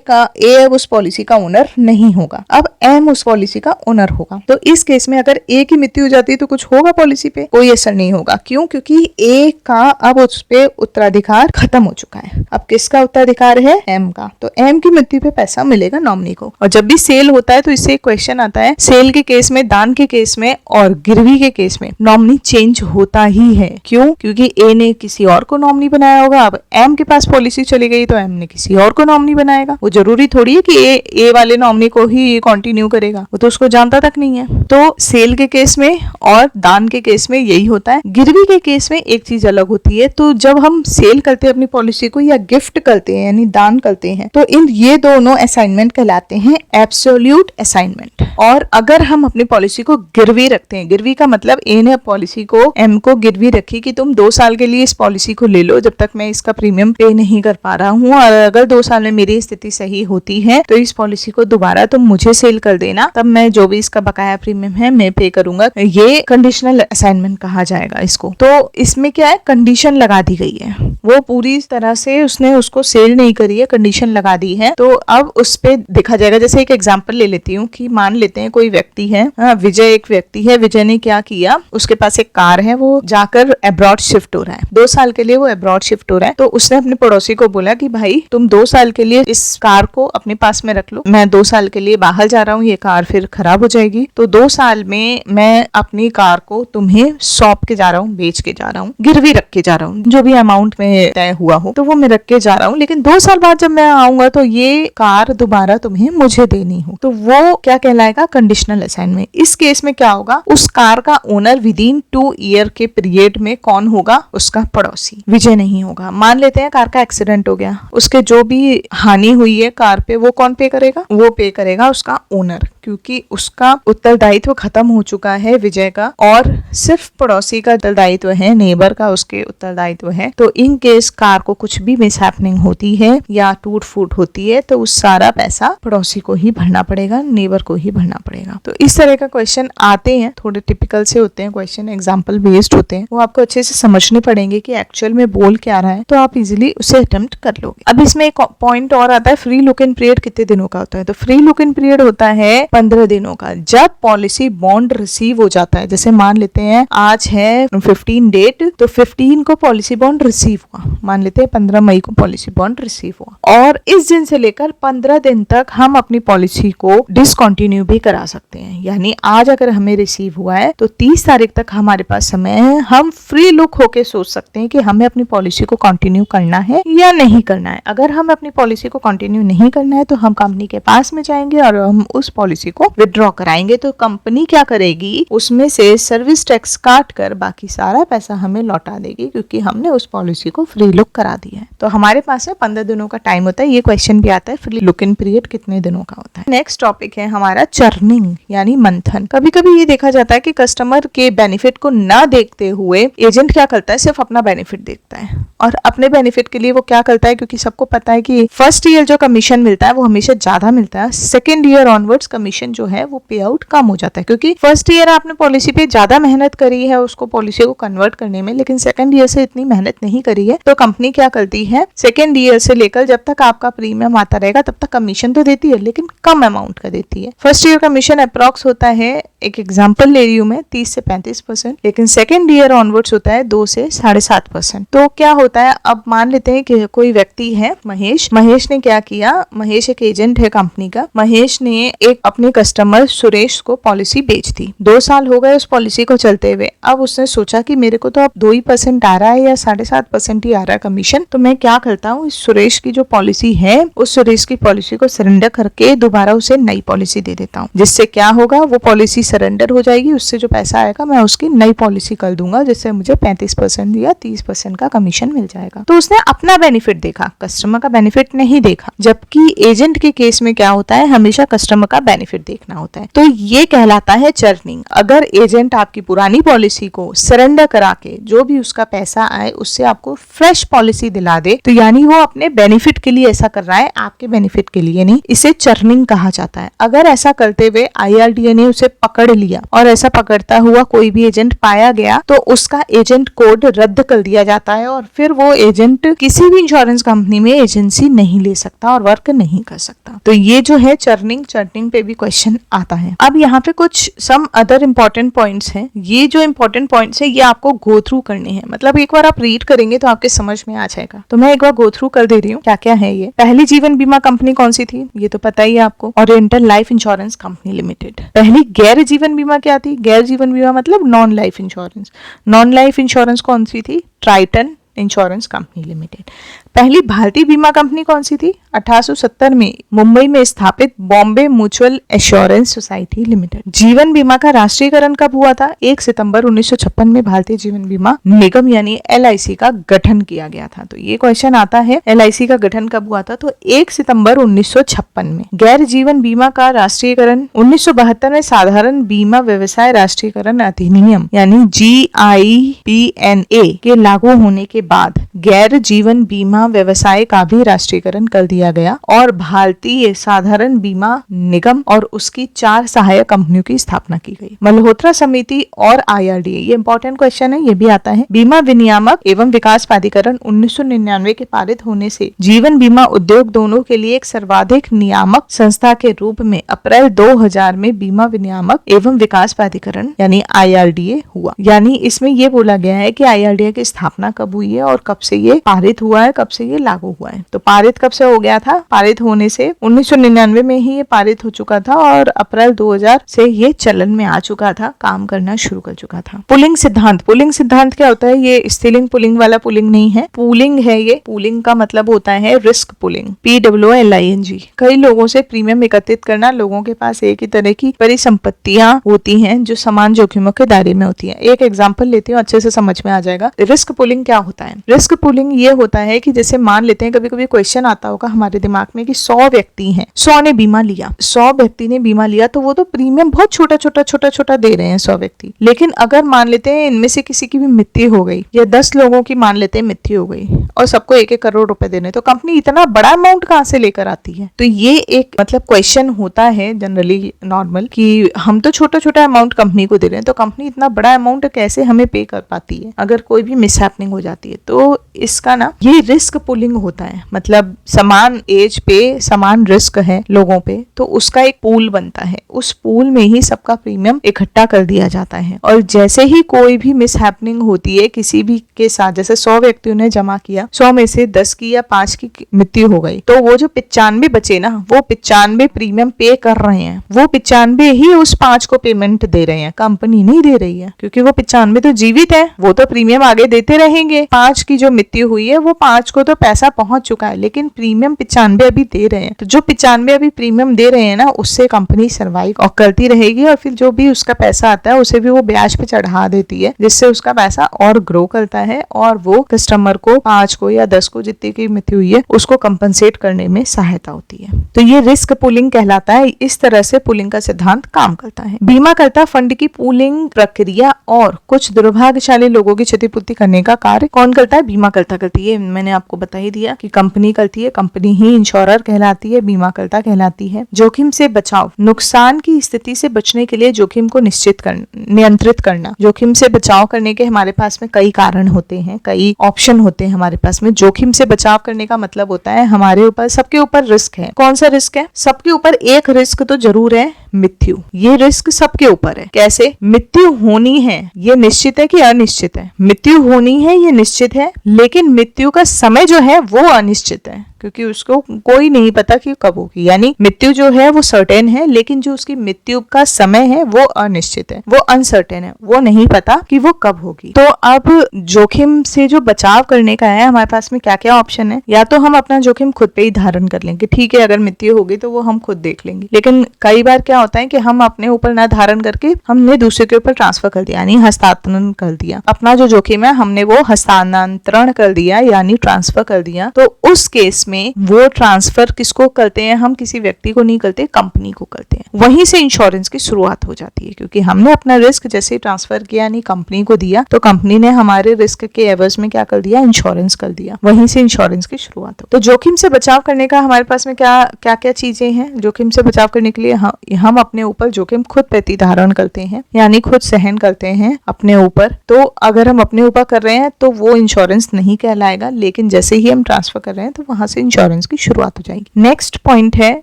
अब उस पॉलिसी का ओनर नहीं होगा, अब एम उस पॉलिसी का ओनर होगा। तो इस केस में अगर ए की मृत्यु हो जाती है तो कुछ होगा पॉलिसी पे? कोई असर नहीं होगा। क्यों? क्योंकि ए का अब उस पे उत्तराधिकार खत्म हो चुका है। अब किसका उत्तराधिकार है? एम का। तो एम की मृत्यु पे पैसा मिलेगा नॉमिनी को। और जब भी सेल होता है तो इससे एक क्वेश्चन आता है, सेल के केस में, दान के केस में और गिरवी के केस में नॉमिनी चेंज होता ही है। क्यों? क्योंकि ए ने किसी और को नॉमिनी बनाया होगा, अब एम के पास पॉलिसी चली गई तो एम ने किसी और को नॉमिनी बनाएगा। वो जरूरी थोड़ी है कि ए वाले नॉमिनी को ही कंटिन्यू करेगा, वो तो उसको जानता तक नहीं है। तो सेल के केस में और दान के केस में यही होता है। गिरवी के केस में एक चीज अलग होती है, तो जब हम सेल करते हैं अपनी पॉलिसी को या गिफ्ट करते हैं यानी दान करते हैं, तो ये दोनों असाइनमेंट कहलाते हैं एब्सोल्यूट असाइनमेंट। और अगर हम अपनी पॉलिसी को गिरवी रखते हैं, गिरवी का मतलब ए ने पॉलिसी को एम को गिरवी रखी कि तुम 2 साल के लिए इस पॉलिसी को ले लो जब तक मैं इसका प्रीमियम पे नहीं कर पा रहा हूँ, और अगर 2 साल में मेरी स्थिति सही होती है तो इस पॉलिसी को दोबारा तुम मुझे सेल कर देना, तब मैं जो भी इसका बकाया प्रीमियम है मैं पे करूंगा। ये कंडीशनल असाइनमेंट कहा जाएगा इसको। तो इसमें क्या है? कंडीशन लगा दी गई है, वो पूरी तरह से उसने उसको सेल नहीं करी है, कंडीशन लगा दी है। तो अब उस पे देखा जाएगा। जैसे एक एग्जांपल ले लेती हूँ कि मान लेते हैं कोई व्यक्ति है, विजय एक व्यक्ति है, विजय ने क्या किया, उसके पास एक कार है, वो जाकर अब्रॉड शिफ्ट हो रहा है, 2 साल के लिए वो अब्रॉड शिफ्ट हो रहा है। तो उसने अपने पड़ोसी को बोला कि भाई तुम 2 साल के लिए इस कार को अपने पास में रख लो, मैं 2 साल के लिए बाहर जा रहा हूँ, ये कार फिर खराब हो जाएगी, तो 2 साल में मैं अपनी कार को तुम्हें सौंप के जा रहा हूँ, बेच के जा रहा हूँ, गिरवी रख के जा रहा हूँ, जो भी अमाउंट में तय हुआ हो तो वो मैं रख के जा रहा हूँ, लेकिन 2 साल बाद जब मैं आऊंगा तो ये कार दोबारा तुम्हें मुझे देनी हो। तो वो क्या कहलाएगा? Conditional assignment. इस केस में क्या होगा? उस कार का ओनर विद इन 2 ईयर के पीरियड में कौन होगा? उसका पड़ोसी, विजय नहीं होगा। मान लेते हैं कार का एक्सीडेंट हो गया, उसके जो भी हानि हुई है कार पे वो कौन पे करेगा? वो पे करेगा उसका ओनर, क्योंकि उसका उत्तरदायित्व खत्म हो चुका है विजय का, और सिर्फ पड़ोसी का उत्तरदायित्व है, नेबर का उसके उत्तरदायित्व है। तो इन केस कार को कुछ भी मिसहैपनिंग होती है या टूट फूट होती है तो उस सारा पैसा पड़ोसी को ही भरना पड़ेगा, नेबर को ही भरना पड़ेगा। तो इस तरह का क्वेश्चन आते हैं, थोड़े टिपिकल से होते हैं क्वेश्चन, एग्जाम्पल बेस्ड होते हैं, वो आपको अच्छे से समझने पड़ेंगे कि एक्चुअल में बोल क्या रहा है, तो आप इजिली उसे अटेम्प्ट कर लोगे। अब इसमें एक पॉइंट और आता है, फ्री लुक इन पीरियड कितने दिनों का होता है? तो फ्री लुक इन पीरियड होता है 15 दिनों का। जब पॉलिसी बॉन्ड रिसीव हो जाता है, जैसे मान लेते हैं आज है 15 डेट, तो 15 को पॉलिसी बॉन्ड रिसीव हुआ, मान लेते हैं 15 मई को पॉलिसी बॉन्ड रिसीव हुआ, और इस दिन से लेकर 15 दिन तक हम अपनी पॉलिसी को डिसकंटिन्यू भी करा सकते हैं। यानी आज अगर हमें रिसीव हुआ है तो 30 तारीख तक हमारे पास समय है, हम फ्री लुक होके सोच सकते हैं कि हमें अपनी पॉलिसी को कंटिन्यू करना है या नहीं करना है। अगर हम अपनी पॉलिसी को कंटिन्यू नहीं करना है तो हम कंपनी के पास में जाएंगे और हम उस पॉलिसी को विड्रॉ कराएंगे। तो कंपनी क्या करेगी, उसमें से सर्विस टैक्स काट कर बाकी सारा पैसा हमें लौटा देगी, क्योंकि हमने उस पॉलिसी को फ्री लुक करा दिया है। तो हमारे पास में 15 दिनों का टाइम होता है। ये क्वेश्चन भी आता है फ्री लुक इन पीरियड कितने दिनों का होता है। नेक्स्ट टॉपिक है हमारा चर्निंग यानी मंथन। कभी कभी ये देखा जाता है कि कस्टमर के बेनिफिट को ना देखते हुए एजेंट क्या करता है, सिर्फ अपना बेनिफिट देखता है, और अपने बेनिफिट के लिए वो क्या करता है, क्योंकि सबको पता है कि फर्स्ट ईयर जो कमीशन मिलता है वो हमेशा ज्यादा मिलता है, सेकेंड ईयर ऑनवर्ड्स कमीशन जो है वो पे आउट कम हो जाता है, क्योंकि फर्स्ट ईयर आपने पॉलिसी पे ज्यादा मेहनत करी है उसको पॉलिसी को कन्वर्ट करने में, लेकिन सेकेंड ईयर से इतनी मेहनत नहीं करी है। तो कंपनी क्या करती है, सेकेंड ईयर से लेकर जब तक आपका प्रीमियम आता रहेगा तब तक कमीशन तो देती है, लेकिन कम अमाउंट का देती है। फर्स्ट ईयर कमीशन अप्रॉक्स होता है, एक एग्जांपल ले रही हूं मैं, 30 से 35%, लेकिन सेकेंड ईयर ऑनवर्ड्स होता है 2 से 7.5%। तो क्या होता है, अब मान लेते हैं कि कोई व्यक्ति है महेश ने क्या किया, महेश एक एजेंट है कंपनी का, महेश ने एक अपने कस्टमर सुरेश को पॉलिसी बेच दी। 2 साल हो गए उस पॉलिसी को चलते हुए। अब उसने सोचा कि मेरे को तो अब 2% आ रहा है या 7.5% ही आ रहा है कमीशन, तो मैं क्या करता हूँ, इस सुरेश की जो पॉलिसी है उस सुरेश की पॉलिसी को सरेंडर करके दोबारा उसे नई पॉलिसी दे देता हूँ। जिससे क्या होगा, वो पॉलिसी सरेंडर हो जाएगी, उससे जो पैसा आएगा मैं उसकी नई पॉलिसी कर दूंगा, जिससे मुझे 35% या 30% का कमीशन मिल जाएगा। तो उसने अपना बेनिफिट देखा, कस्टमर का बेनिफिट नहीं देखा। जबकि एजेंट के केस में क्या होता है, हमेशा कस्टमर का बेनिफिट देखना होता है। तो ये कहलाता है चर्निंग। अगर एजेंट आपकी पुरानी पॉलिसी को सरेंडर करा के जो भी उसका पैसा आए उससे आपको फ्रेश पॉलिसी दिला दे, तो यानी वो अपने बेनिफिट के लिए ऐसा कर रहा है, आपके बेनिफिट के लिए नहीं। इसे चर्निंग कहा जाता है। अगर ऐसा करते हुए IRDA ने उसे पकड़ लिया और ऐसा पकड़ता हुआ कोई भी एजेंट पाया गया तो उसका एजेंट कोड रद्द कर दिया जाता है, और फिर वो एजेंट किसी भी इंश्योरेंस कंपनी में एजेंसी नहीं ले सकता और वर्क नहीं कर सकता। तो ये जो है चर्निंग पे भी क्वेश्चन आता है। अब यहाँ पे कुछ सम अदर इंपॉर्टेंट पॉइंट्स हैं। ये जो इंपॉर्टेंट पॉइंट्स है ये आपको गो थ्रू करने हैं, मतलब एक बार आप रीड करेंगे तो आपके समझ में आ जाएगा। तो मैं एक बार गो थ्रू कर दे रही हूँ क्या क्या है ये। पहली जीवन बीमा कंपनी कौन सी थी, ये तो पता ही है आपको, oriental life insurance company limited. पहली गैर जीवन बीमा क्या थी, गैर जीवन बीमा मतलब non life insurance. Non life insurance कौन सी थी, ट्राइटन इंश्योरेंस कंपनी लिमिटेड। पहली भारतीय बीमा कंपनी कौन सी थी, 1870 में मुंबई में स्थापित Bombay mutual assurance society limited. जीवन बीमा का राष्ट्रीयकरण कब हुआ था, 1 सितंबर 1956 में भारतीय जीवन बीमा निगम यानी LIC का गठन किया गया था। तो ये क्वेश्चन आता है LIC का गठन कब हुआ था, तो 1 सितंबर 1956 में। गैर जीवन बीमा का राष्ट्रीयकरण 1972 में साधारण बीमा व्यवसाय राष्ट्रीयकरण अधिनियम यानी GIPNA के लागू होने के बाद गैर जीवन बीमा व्यवसाय का भी राष्ट्रीयकरण कर दिया गया और भारतीय साधारण बीमा निगम और उसकी 4 सहायक कंपनियों की स्थापना की गई। मल्होत्रा समिति और IRDA, ये इंपॉर्टेंट क्वेश्चन है, ये भी आता है। बीमा विनियामक एवं विकास प्राधिकरण 1999 के पारित होने से जीवन बीमा उद्योग दोनों के लिए एक सर्वाधिक नियामक संस्था के रूप में अप्रैल 2000 में बीमा विनियामक एवं विकास प्राधिकरण यानी IRDA हुआ। यानी इसमें ये बोला गया है कि IRDA की स्थापना कब हुई है और कब से ये पारित हुआ है, कब से ये लागू हुआ है। तो पारित कब से हो गया था, पारित होने से 1999 में ही ये पारित हो चुका था और अप्रैल 2000 से ये चलन में आ चुका था, काम करना शुरू कर चुका था। पुलिंग सिद्धांत, पुलिंग सिद्धांत क्या होता है, ये स्त्रीलिंग पुलिंग वाला पुलिंग नहीं है, पूलिंग है ये। पूलिंग का मतलब होता है रिस्क पुलिंग, PWLING। कई लोगों से प्रीमियम एकत्रित करना, लोगों के पास एक ही तरह की परिसंपत्तियां होती हैं जो समान जोखिमों के दायरे में होती हैं। एक एग्जांपल लेती हूँ, अच्छे से समझ में आ जाएगा। रिस्क पुलिंग क्या होता है, रिस्क पुलिंग ये होता है कि जैसे मान लेते हैं, कभी कभी क्वेश्चन आता होगा हमारे दिमाग में कि 100 व्यक्ति हैं, 100 ने बीमा लिया, 100 व्यक्ति ने बीमा लिया, तो वो तो प्रीमियम बहुत छोटा छोटा दे रहे हैं 100 व्यक्ति। लेकिन अगर मान लेते हैं इनमें से किसी की भी मृत्यु हो गई या 10 लोगों की मान लेते हैं मृत्यु हो गई और सबको 1-1 करोड़ रुपए देने, तो कंपनी इतना बड़ा अमाउंट कहाँ से लेकर आती है। तो ये एक मतलब क्वेश्चन होता है जनरली नॉर्मल कि हम तो छोटा अमाउंट कंपनी को दे रहे हैं, तो कंपनी इतना बड़ा अमाउंट कैसे हमें पे कर पाती है अगर कोई भी मिसहैपनिंग हो जाती है। तो इसका ना ये रिस्क रिस्क पुलिंग होता है, मतलब समान एज पे समान रिस्क है लोगों पे, तो उसका एक पूल बनता है, उस पूल में ही सबका प्रीमियम इकट्ठा कर दिया जाता है। और जैसे ही कोई भी मिसहैपनिंग होती है किसी भी के साथ, जैसे 100 व्यक्तियों ने जमा किया, 100 में से 10 की या 5 की मृत्यु हो गई, तो वो जो 95 बचे ना, वो 95 प्रीमियम पे कर रहे हैं, वो 95 ही उस 5 को पेमेंट दे रहे हैं, कंपनी नहीं दे रही है, क्योंकि वो 95 तो जीवित है, वो तो प्रीमियम आगे देते रहेंगे। 5 की जो मृत्यु हुई है वो 5 को तो पैसा पहुंच चुका है, लेकिन प्रीमियम 95 अभी दे रहे हैं। तो जो 95 अभी प्रीमियम दे रहे हैं ना, उससे कंपनी सर्वाइव और करती रहेगी, और फिर जो भी उसका पैसा आता है उसे भी वो ब्याज पे चढ़ा देती है, जिससे उसका पैसा और ग्रो करता है और वो कस्टमर को 5 को या 10 को जितनी की मृत्यु हुई है उसको कंपनसेट करने में सहायता होती है। तो ये रिस्क पुलिंग कहलाता है। इस तरह से पुलिंग का सिद्धांत काम करता है। बीमाकर्ता फंड की पूलिंग प्रक्रिया और कुछ दुर्भाग्यशाली लोगों की क्षतिपूर्ति करने का कार्य कौन करता है? बीमाकर्ता करती है। मैंने आपको बता ही दिया कि कंपनी करती है, कंपनी ही इंश्योरर कहलाती है, बीमाकर्ता कहलाती है। जोखिम से बचाव, नुकसान की स्थिति से बचने के लिए जोखिम को नियंत्रित करना। जोखिम से बचाव करने के हमारे पास में कई कारण होते हैं, कई ऑप्शन होते हैं हमारे पास में। जोखिम से बचाव करने का मतलब होता है हमारे ऊपर, सबके ऊपर रिस्क है। कौन सा रिस्क है? सबके ऊपर एक रिस्क तो जरूर है, मृत्यु। ये रिस्क सबके ऊपर है। कैसे? मृत्यु होनी है, ये निश्चित है कि अनिश्चित है? मृत्यु होनी है, ये निश्चित है, लेकिन मृत्यु का समय जो है वो अनिश्चित है, क्योंकि उसको कोई नहीं पता कि कब होगी। यानी मृत्यु जो है वो सर्टेन है, लेकिन जो उसकी मृत्यु का समय है वो अनिश्चित है, वो अनसर्टेन है, वो नहीं पता कि वो कब होगी। तो अब जोखिम से जो बचाव करने का है, हमारे पास में क्या क्या ऑप्शन है? या तो हम अपना जोखिम खुद पे ही धारण कर लेंगे, ठीक है, अगर मृत्यु होगी तो वो हम खुद देख लेंगे। लेकिन कई बार क्या होता है कि हम अपने ऊपर ना धारण करके हमने दूसरे के ऊपर ट्रांसफर कर दिया, यानी हस्तांतरण कर दिया। अपना जो जोखिम है हमने वो हस्तांतरण कर दिया, यानी ट्रांसफर कर दिया। तो उस केस में वो ट्रांसफर किसको करते हैं? हम किसी व्यक्ति को नहीं करते, कंपनी को करते हैं। वहीं से इंश्योरेंस की शुरुआत हो जाती है, क्योंकि हमने अपना रिस्क जैसे ट्रांसफर किया यानी कंपनी को दिया, तो कंपनी ने हमारे रिस्क के एवज में क्या कर दिया? इंश्योरेंस कर दिया। वहीं से इंश्योरेंस की शुरुआत हो। तो जोखिम से बचाव करने का हमारे पास में क्या क्या चीजें हैं? जोखिम से बचाव करने के लिए हम अपने ऊपर जोखिम खुद प्रतिधारण करते हैं, यानी खुद सहन करते हैं अपने ऊपर। तो अगर हम अपने ऊपर कर रहे हैं तो वो इंश्योरेंस नहीं कहलाएगा, लेकिन जैसे ही हम ट्रांसफर कर रहे हैं तो वहां से इंश्योरेंस की शुरुआत हो जाएगी। नेक्स्ट पॉइंट है,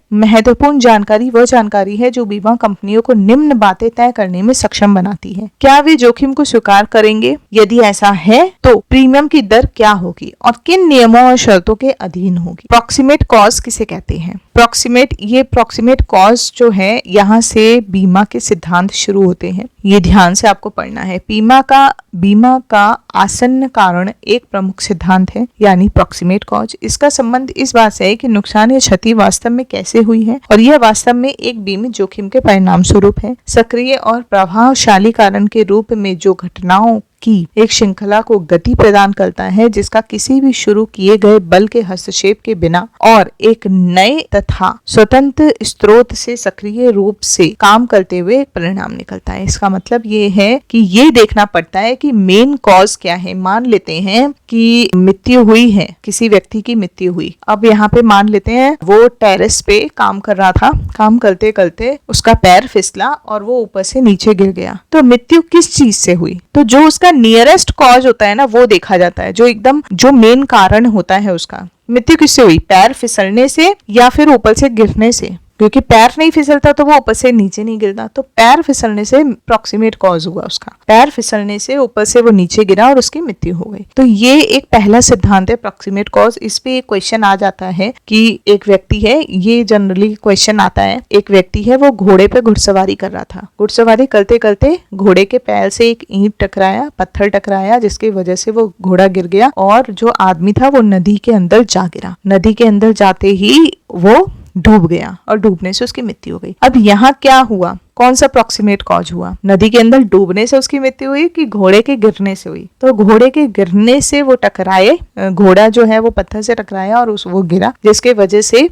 महत्वपूर्ण जानकारी वह जानकारी है जो बीमा कंपनियों को निम्न बातें तय करने में सक्षम बनाती है। क्या वे जोखिम को स्वीकार करेंगे? यदि ऐसा है तो प्रीमियम की दर क्या होगी और किन नियमों और शर्तों के अधीन होगी? प्रोक्सीमेट कॉज किसे कहते हैं? प्रोक्सीमेट कॉज जो है, यहाँ से बीमा के सिद्धांत शुरू होते हैं। ये ध्यान से आपको पढ़ना है। बीमा का आसन्न कारण एक प्रमुख सिद्धांत है, यानी प्रोक्सीमेट कॉज। इसका संबंध इस बात से है कि नुकसान या क्षति वास्तव में कैसे हुई है, और यह वास्तव में एक बीमित जोखिम के परिणाम स्वरूप है। सक्रिय और प्रभावशाली कारण के रूप में जो घटनाओं की एक श्रृंखला को गति प्रदान करता है, जिसका किसी भी शुरू किए गए बल के हस्तक्षेप के बिना और एक नए तथा स्वतंत्र स्रोत से सक्रिय रूप से काम करते हुए एक परिणाम निकलता है। इसका मतलब ये है कि ये देखना पड़ता है कि मेन कॉज क्या है। मान लेते हैं कि मृत्यु हुई है, किसी व्यक्ति की मृत्यु हुई। अब यहाँ पे मान लेते हैं वो टेरेस पे काम कर रहा था, काम करते करते उसका पैर फिसला और वो ऊपर से नीचे गिर गया। तो मृत्यु किस चीज से हुई? तो जो उसका नियरेस्ट कॉज होता है ना, वो देखा जाता है, जो मेन कारण होता है उसका। मृत्यु किससे हुई? पैर फिसलने से या फिर ऊपर से गिरने से, क्योंकि पैर नहीं फिसलता तो वो ऊपर से नीचे नहीं गिरता। तो पैर फिसलने से प्रोक्सीमेट कॉज हुआ उसका, पैर फिसलने से ऊपर से वो नीचे गिरा और उसकी मृत्यु हो गई। तो ये एक पहला सिद्धांत है, प्रोक्सीमेट कॉज। इस पे एक क्वेश्चन आ जाता है कि एक व्यक्ति है, ये जनरली क्वेश्चन आता है, एक व्यक्ति है वो घोड़े पे घुड़सवारी कर रहा था। घुड़सवारी करते करते घोड़े के पैर से एक ईंट टकराया, पत्थर टकराया, जिसकी वजह से वो घोड़ा गिर गया और जो आदमी था वो नदी के अंदर जा गिरा। नदी के अंदर जाते ही वो डूब गया और डूबने से उसकी मृत्यु हो गई। अब यहाँ क्या हुआ? कौन सा प्रोक्सीमेट कॉज हुआ? नदी के अंदर डूबने से उसकी मृत्यु हुई कि घोड़े के गिरने से हुई? तो घोड़े के गिरने से वो टकराए, घोड़ा जो है वो पत्थर से टकराया और वो गिरा, जिसके वजह से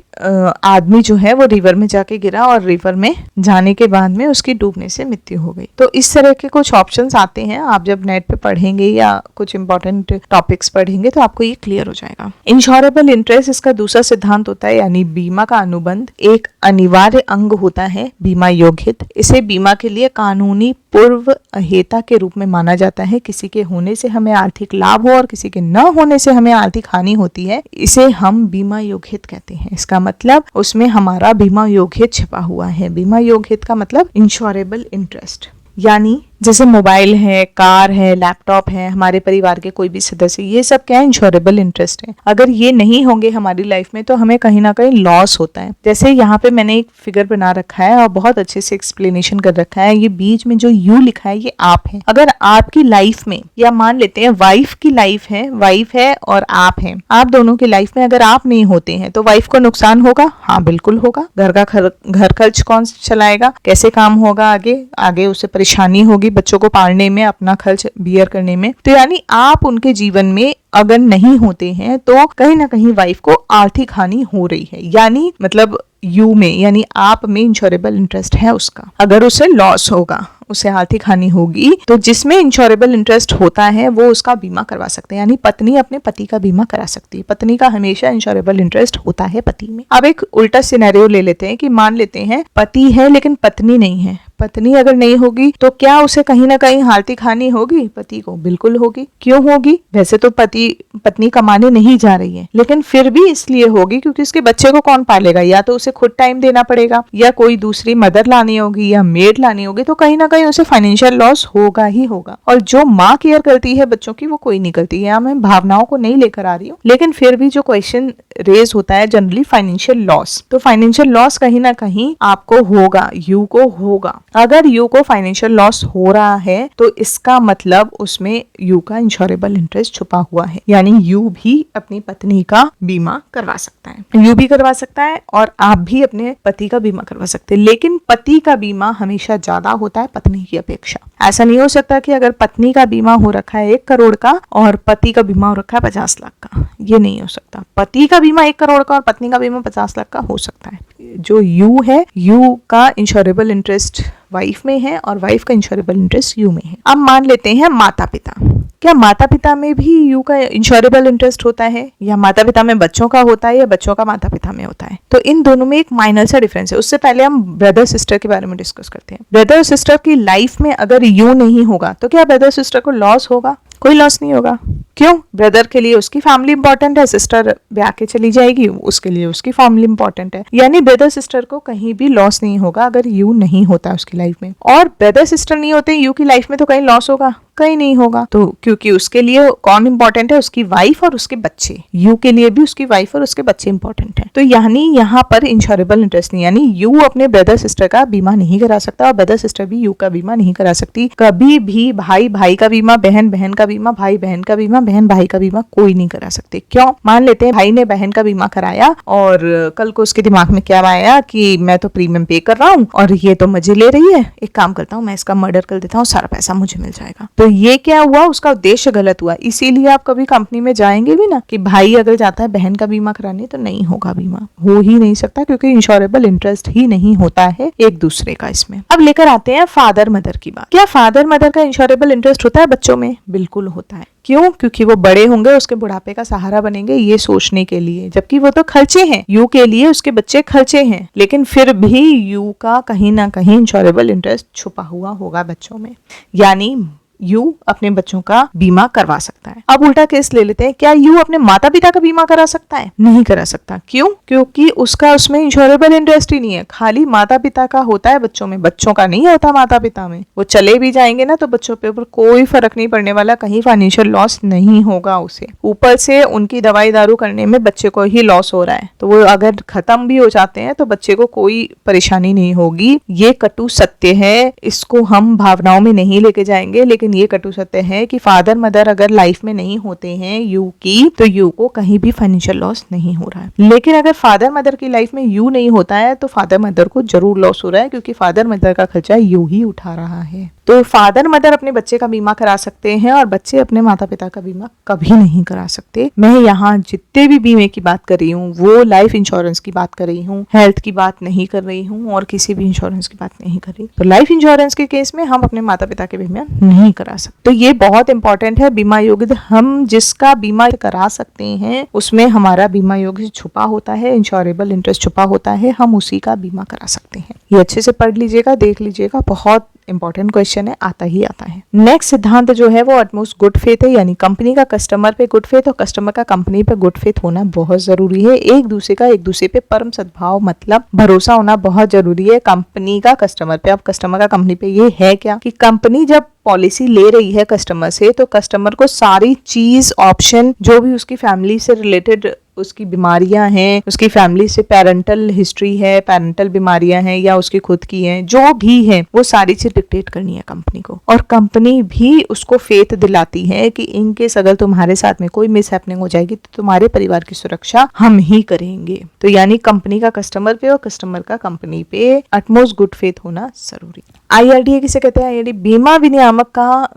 आदमी जो है वो रिवर में जाके गिरा और रिवर में जाने के बाद में उसकी डूबने से मृत्यु हो गई। तो इस तरह के कुछ ऑप्शंस आते हैं, आप जब नेट पे पढ़ेंगे या कुछ इंपॉर्टेंट टॉपिक्स पढ़ेंगे तो आपको ये क्लियर हो जाएगा। इंश्योरेबल इंटरेस्ट इसका दूसरा सिद्धांत होता है, यानी बीमा का अनुबंध एक अनिवार्य अंग होता है बीमा योग्य इसे बीमा के लिए कानूनी पूर्व अहेता के रूप में माना जाता है। किसी के होने से हमें आर्थिक लाभ हो और किसी के न होने से हमें आर्थिक हानि होती है, इसे हम बीमा योग्यता कहते हैं। इसका मतलब उसमें हमारा बीमा योग्यता छिपा हुआ है। बीमा योग्यता का मतलब इंश्योरेबल इंटरेस्ट, यानी जैसे मोबाइल है, कार है, लैपटॉप है, हमारे परिवार के कोई भी सदस्य, ये सब क्या है, इंश्योरेबल इंटरेस्ट है। अगर ये नहीं होंगे हमारी लाइफ में तो हमें कहीं ना कहीं लॉस होता है। जैसे यहाँ पे मैंने एक फिगर बना रखा है और बहुत अच्छे से एक्सप्लेनेशन कर रखा है। ये बीच में जो यू लिखा है ये आप है। अगर आपकी लाइफ में, या मान लेते हैं वाइफ की लाइफ है, वाइफ है और आप है, आप दोनों की लाइफ में अगर आप नहीं होते हैं तो वाइफ को नुकसान होगा। हाँ बिल्कुल होगा। घर खर्च कौन चलाएगा, कैसे काम होगा, आगे उसे परेशानी होगी बच्चों को पालने में, अपना खर्च बियर करने में। तो यानी आप उनके जीवन में अगर नहीं होते हैं तो कहीं ना कहीं वाइफ को आर्थिक हानि हो रही है। यानी मतलब यू में, यानी आप में इंश्योरेबल इंटरेस्ट है उसका। अगर उसे लॉस होगा, उसे आर्थिक हानि होगी, तो जिसमें इंश्योरेबल इंटरेस्ट होता है वो उसका बीमा करवा सकते हैं। यानी पत्नी अपने पति का बीमा करा सकती है। पत्नी का हमेशा इंश्योरेबल इंटरेस्ट होता है पति में। अब एक उल्टा सिनेरियो ले लेते हैं कि मान लेते हैं पति है लेकिन पत्नी नहीं है। पत्नी अगर नहीं होगी तो क्या उसे कहीं ना कहीं आर्थिक हानि होगी? पति को बिल्कुल होगी। क्यों होगी? वैसे तो पत्नी कमाने नहीं जा रही है, लेकिन फिर भी इसलिए होगी क्योंकि उसके बच्चे को कौन पालेगा? या तो उसे खुद टाइम देना पड़ेगा, या कोई दूसरी मदर लानी होगी, या मेड लानी होगी। तो कहीं ना कहीं उसे फाइनेंशियल लॉस होगा ही होगा। और जो माँ केयर करती है बच्चों की वो कोई नहीं करती है। मैं भावनाओं को नहीं लेकर आ रही हूँ, लेकिन फिर भी जो क्वेश्चन रेज होता है जनरली फाइनेंशियल लॉस, तो फाइनेंशियल लॉस कहीं ना कहीं आपको होगा, यू को होगा। अगर यू को फाइनेंशियल लॉस हो रहा है तो इसका मतलब उसमें यू का इंश्योरेबल इंटरेस्ट छुपा हुआ है। यानी यू भी अपनी पत्नी का बीमा करवा सकता है, यू भी करवा सकता है और आप भी अपने पति का बीमा करवा सकते हैं। लेकिन पति का बीमा हमेशा ज्यादा होता है पत्नी की अपेक्षा। ऐसा नहीं हो सकता कि अगर पत्नी का बीमा हो रखा है 1 करोड़ का और पति का बीमा हो रखा है 50 लाख का, ये नहीं हो सकता। पति का बीमा 1 करोड़ का और पत्नी का बीमा 50 लाख का हो सकता है। जो यू है, यू का इंश्योरेबल इंटरेस्ट वाइफ में है और वाइफ का इंश्योरेबल इंटरेस्ट यू में है। अब मान लेते हैं माता पिता। क्या माता पिता में भी यू का इंश्योरेबल इंटरेस्ट होता है, या माता पिता में बच्चों का होता है, या बच्चों का माता पिता में होता है? तो इन दोनों में एक माइनर सा डिफरेंस है। उससे पहले हम ब्रदर सिस्टर के बारे में डिस्कस करते हैं। ब्रदर सिस्टर की लाइफ में अगर यू नहीं होगा तो क्या ब्रदर सिस्टर को लॉस होगा? कोई लॉस नहीं होगा। क्यों? ब्रदर के लिए उसकी फैमिली इंपॉर्टेंट है, सिस्टर ब्याह के चली जाएगी, उसके लिए उसकी फैमिली इंपॉर्टेंट है। यानी ब्रदर सिस्टर को कहीं भी लॉस नहीं होगा अगर यू नहीं होता उसकी लाइफ में। और ब्रदर सिस्टर नहीं होते यू की लाइफ में तो कहीं लॉस होगा? कहीं नहीं होगा। तो क्योंकि उसके लिए कौन इंपॉर्टेंट है? उसकी वाइफ और उसके बच्चे। यू के लिए भी उसकी वाइफ और उसके बच्चे इंपॉर्टेंट है। तो यानी यहाँ पर इंश्योरेबल इंटरेस्ट नहीं, यानी यू अपने ब्रदर सिस्टर का बीमा नहीं करा सकता और ब्रदर सिस्टर भी यू का बीमा नहीं करा सकती। कभी भी भाई भाई का बीमा, बहन बहन का बीमा, भाई बहन का बीमा, बहन भाई का बीमा कोई नहीं करा सकते। क्यों? मान लेते हैं भाई ने बहन का बीमा कराया और कल को उसके दिमाग में क्या आया कि मैं तो प्रीमियम पे कर रहा हूँ और ये तो मजे ले रही है, एक काम करता हूँ मैं इसका मर्डर कर देता हूँ, सारा पैसा मुझे मिल जाएगा। तो ये क्या हुआ? उसका उद्देश्य गलत हुआ। इसीलिए आप कभी कंपनी में जाएंगे भी ना कि भाई अगर जाता है बहन का बीमा कराने, तो नहीं होगा, बीमा हो ही नहीं सकता क्योंकि इंश्योरेबल इंटरेस्ट ही नहीं होता है एक दूसरे का इसमें। अब लेकर आते हैं फादर मदर की बात। क्या फादर मदर का इंश्योरेबल इंटरेस्ट होता है बच्चों में? बिल्कुल होता है। क्यों? क्योंकि वो बड़े होंगे, उसके बुढ़ापे का सहारा बनेंगे ये सोचने के लिए, जबकि वो तो खर्चे हैं यू के लिए, उसके बच्चे खर्चे हैं, लेकिन फिर भी यू का कहीं ना कहीं इंश्योरेबल इंटरेस्ट छुपा हुआ होगा बच्चों में। यानी यू अपने बच्चों का बीमा करवा सकता है। अब उल्टा केस ले लेते हैं। क्या यू अपने माता पिता का बीमा करा सकता है? नहीं करा सकता। क्यों? क्योंकि उसका उसमें इंश्योरेबल इंटरेस्ट ही नहीं है। खाली माता पिता का होता है बच्चों में, बच्चों का नहीं होता माता पिता में। वो चले भी जाएंगे ना तो बच्चों पे ऊपर कोई फर्क नहीं पड़ने वाला, कहीं फाइनेंशियल लॉस नहीं होगा उसे। ऊपर से उनकी दवाई दारू करने में बच्चे को ही लॉस हो रहा है, तो वो अगर खत्म भी हो जाते हैं तो बच्चे को कोई परेशानी नहीं होगी। ये कटु सत्य है, इसको हम भावनाओं में नहीं लेके जाएंगे, लेकिन ये कटु सत्य है कि फादर मदर अगर लाइफ में नहीं होते हैं यू की, तो यू को कहीं भी फाइनेंशियल लॉस नहीं हो रहा है। लेकिन अगर फादर मदर की लाइफ में यू नहीं होता है तो फादर मदर को जरूर लॉस हो रहा है, क्योंकि फादर मदर का खर्चा यू ही उठा रहा है। तो फादर मदर अपने बच्चे का बीमा करा सकते हैं और बच्चे अपने माता पिता का बीमा कभी नहीं करा सकते। मैं यहाँ जितने भी बीमे की बात कर रही हूँ वो लाइफ इंश्योरेंस की बात कर रही हूँ, हेल्थ की बात नहीं कर रही हूँ और किसी भी इंश्योरेंस की बात नहीं कर रही। तो लाइफ इंश्योरेंस के केस में हम अपने माता पिता के बीमा नहीं करा सकते। तो ये बहुत इंपॉर्टेंट है। बीमा योग्य हम जिसका बीमा करा सकते हैं उसमें हमारा बीमा योग्य छुपा होता है, इंश्योरेबल इंटरेस्ट छुपा होता है, हम उसी का बीमा करा सकते हैं। ये अच्छे से पढ़ लीजिएगा, देख लीजिएगा, बहुत इंपॉर्टेंट क्वेश्चन है, आता ही आता है। नेक्स्ट सिद्धांत जो है वो अटमोस्ट गुड फेथ है, यानी कंपनी का कस्टमर पे गुड फेथ और कस्टमर का कंपनी पे गुड फेथ होना बहुत जरूरी है। एक दूसरे पे परम सद्भाव मतलब भरोसा होना बहुत जरूरी है कंपनी का कस्टमर पे। अब कस्टमर का कंपनी पे ये है क्या कि कंपनी जब पॉलिसी ले रही है कस्टमर से तो कस्टमर को सारी चीज ऑप्शन जो भी उसकी फैमिली से रिलेटेड उसकी बीमारियां हैं, उसकी फैमिली से पेरेंटल हिस्ट्री है, पेरेंटल बीमारियां हैं या उसकी खुद की हैं, जो भी है वो सारी चीज डिक्टेट करनी है कंपनी को। और कंपनी भी उसको फेथ दिलाती है कि इन केस अगर तुम्हारे साथ में कोई मिसहैपनिंग हो जाएगी तो तुम्हारे परिवार की सुरक्षा हम ही करेंगे। तो यानी कंपनी का कस्टमर पे और कस्टमर का कंपनी पे अटमोस्ट गुड फेथ होना जरूरी। IRDA किसे कहते हैं? IRDA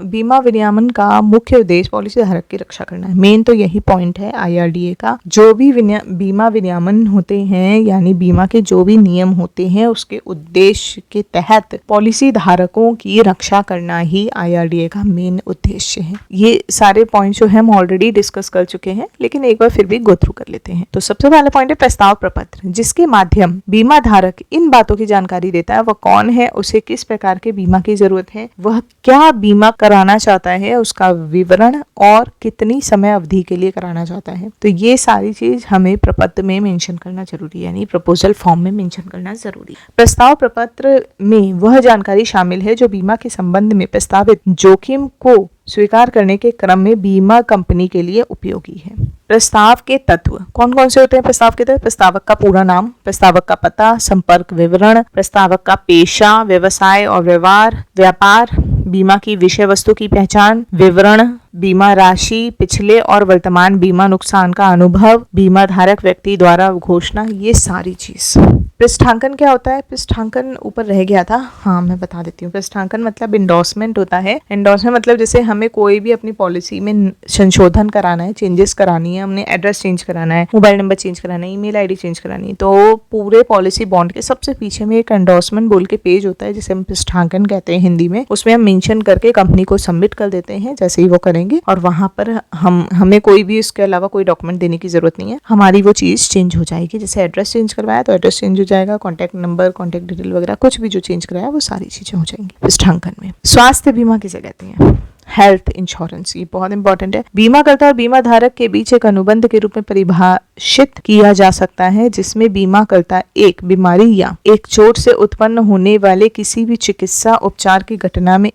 बीमा विनियामन का मुख्य उद्देश्य पॉलिसी धारक की रक्षा करना है। मेन तो यही पॉइंट है IRDA का। जो भी बीमा विनियामन होते हैं यानी बीमा के जो भी नियम होते हैं उसके उद्देश्य के तहत पॉलिसी धारकों की रक्षा करना ही IRDA का मेन उद्देश्य है। ये सारे पॉइंट जो है हम ऑलरेडी डिस्कस कर चुके हैं लेकिन एक बार फिर भी गो थ्रू कर लेते हैं। तो सबसे पहला पॉइंट है प्रस्ताव प्रपत्र, जिसके माध्यम बीमा धारक इन बातों की जानकारी देता है वह कौन है, उसे किस प्रकार के बीमा की जरूरत है, वह क्या बीमा कराना चाहता है, उसका विवरण और कितनी समय अवधि के लिए कराना चाहता है। तो ये सारी चीज हमें प्रपत्र में मेंशन करना जरूरी है, यानी प्रपोजल फॉर्म में मेंशन करना जरूरी है। प्रस्ताव प्रपत्र में वह जानकारी शामिल है जो बीमा के संबंध में प्रस्तावित जोखिम को स्वीकार करने के क्रम में बीमा कंपनी के लिए उपयोगी है। प्रस्ताव के तत्व कौन कौन से होते हैं? प्रस्ताव के तत्व प्रस्तावक का पूरा नाम, प्रस्तावक का पता, संपर्क विवरण, प्रस्तावक का पेशा, व्यवसाय और व्यापार, बीमा की विषय वस्तु की पहचान, विवरण, बीमा राशि, पिछले और वर्तमान बीमा नुकसान का अनुभव, बीमा धारक व्यक्ति द्वारा घोषणा, ये सारी चीज। पृष्ठांकन क्या होता है? पृष्ठांकन ऊपर रह गया था, हाँ मैं बता देती हूँ। पृष्ठांकन मतलब इंडोर्समेंट होता है। इंडोर्समेंट मतलब जैसे हमें कोई भी अपनी पॉलिसी में संशोधन कराना है, चेंजेस करानी है, हमने एड्रेस चेंज कराना है, मोबाइल नंबर चेंज कराना है, ईमेल आईडी चेंज करानी है, तो पूरे पॉलिसी बॉन्ड के सबसे पीछे में एक एंडोर्समेंट बोल के पेज होता है जिसे हम पृष्ठांकन कहते हैं हिंदी में। उसमें हम मेंशन करके कंपनी को सबमिट कर देते हैं जैसे ही वो करेंगे और वहां पर हमें कोई भी इसके अलावा कोई डॉक्यूमेंट देने की जरूरत नहीं है, हमारी वो चीज चेंज हो जाएगी। जैसे एड्रेस चेंज करवाया तो एड्रेस चेंज हो जाएगा, कॉन्टैक्ट नंबर, कॉन्टैक्ट डिटेल वगैरह कुछ भी जो चेंज कराया वो सारी चीजें हो जाएंगी पृष्ठांकन में। स्वास्थ्य बीमा किसे कहते हैं? हेल्थ इंश्योरेंस, ये बहुत इंपॉर्टेंट है। बीमाकर्ता और बीमा धारक के बीच एक अनुबंध के रूप में परिभाषित किया जा सकता है जिसमें बीमाकर्ता एक बीमारी या एक चोट से उत्पन्न होने वाले किसी भी चिकित्सा उपचार की घटना में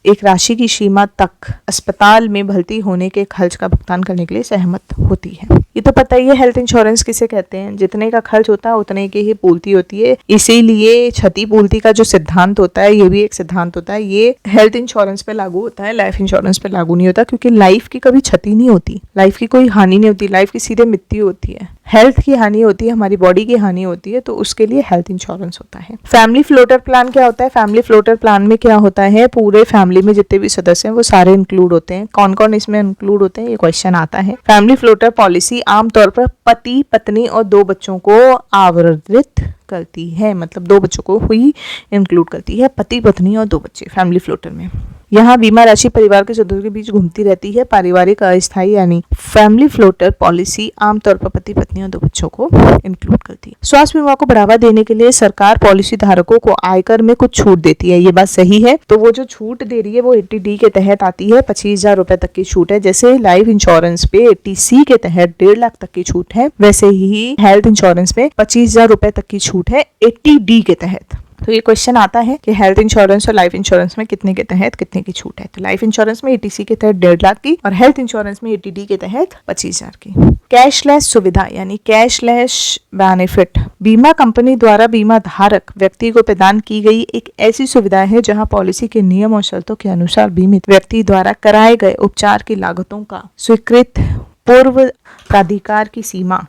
एक राशि की सीमा तक अस्पताल में भर्ती होने के खर्च का भुगतान करने के लिए सहमत होती है। ये तो पता ही है हेल्थ इंश्योरेंस किसे कहते हैं। जितने का खर्च होता है उतने की ही पूर्ति होती है, इसीलिए क्षतिपूर्ति का जो सिद्धांत होता है ये भी एक सिद्धांत होता है। ये हेल्थ इंश्योरेंस पे लागू होता है, लाइफ इंश्योरेंस पे लागू नहीं होता, क्योंकि लाइफ की कभी क्षति नहीं होती, लाइफ की कोई हानि नहीं होती, लाइफ की सीधे मृत्यु होती है। हेल्थ की हानि होती है, हमारी बॉडी की हानि होती है, तो उसके लिए हेल्थ इंश्योरेंस होता है। फैमिली फ्लोटर प्लान क्या होता है? फैमिली फ्लोटर प्लान में क्या होता है, पूरे फैमिली में जितने भी सदस्य हैं वो सारे इंक्लूड होते हैं। कौन कौन इसमें इंक्लूड होते हैं ये क्वेश्चन आता है। फैमिली फ्लोटर पॉलिसी आमतौर पर पति पत्नी और 2 बच्चों को आवृत्त करती है, मतलब 2 बच्चों को ही इंक्लूड करती है, पति पत्नी और 2 बच्चे फैमिली फ्लोटर में। यहाँ बीमा राशि परिवार के सदस्यों के बीच घूमती रहती है। पारिवारिक अस्थायी यानी फैमिली फ्लोटर पॉलिसी आमतौर पर पति पत्नी और 2 बच्चों को इंक्लूड करती है। स्वास्थ्य बीमा को बढ़ावा देने के लिए सरकार पॉलिसी धारकों को आयकर में कुछ छूट देती है, ये बात सही है। तो वो जो छूट दे रही है वो 80D के तहत आती है, 25,000 रुपए तक की छूट है। जैसे लाइफ इंश्योरेंस पे 80C के तहत 1.5 लाख तक की छूट है, वैसे ही हेल्थ इंश्योरेंस में 25,000 रुपए तक की छूट है 80D के तहत। तो ये क्वेश्चन आता है कि हेल्थ इंश्योरेंस और लाइफ इंश्योरेंस में कितने के तहत कितने की छूट है। तो लाइफ इंश्योरेंस में 80C के तहत 1.5 लाख की और हेल्थ इंश्योरेंस में 80D के तहत 25,000 की। कैशलेस सुविधा यानी कैशलेस बेनिफिट बीमा कंपनी द्वारा बीमा धारक व्यक्ति को प्रदान की गई एक ऐसी सुविधा है जहां पॉलिसी के नियम और शर्तों के अनुसार बीमित व्यक्ति द्वारा कराए गए उपचार की लागतों का स्वीकृत पूर्व प्राधिकार की सीमा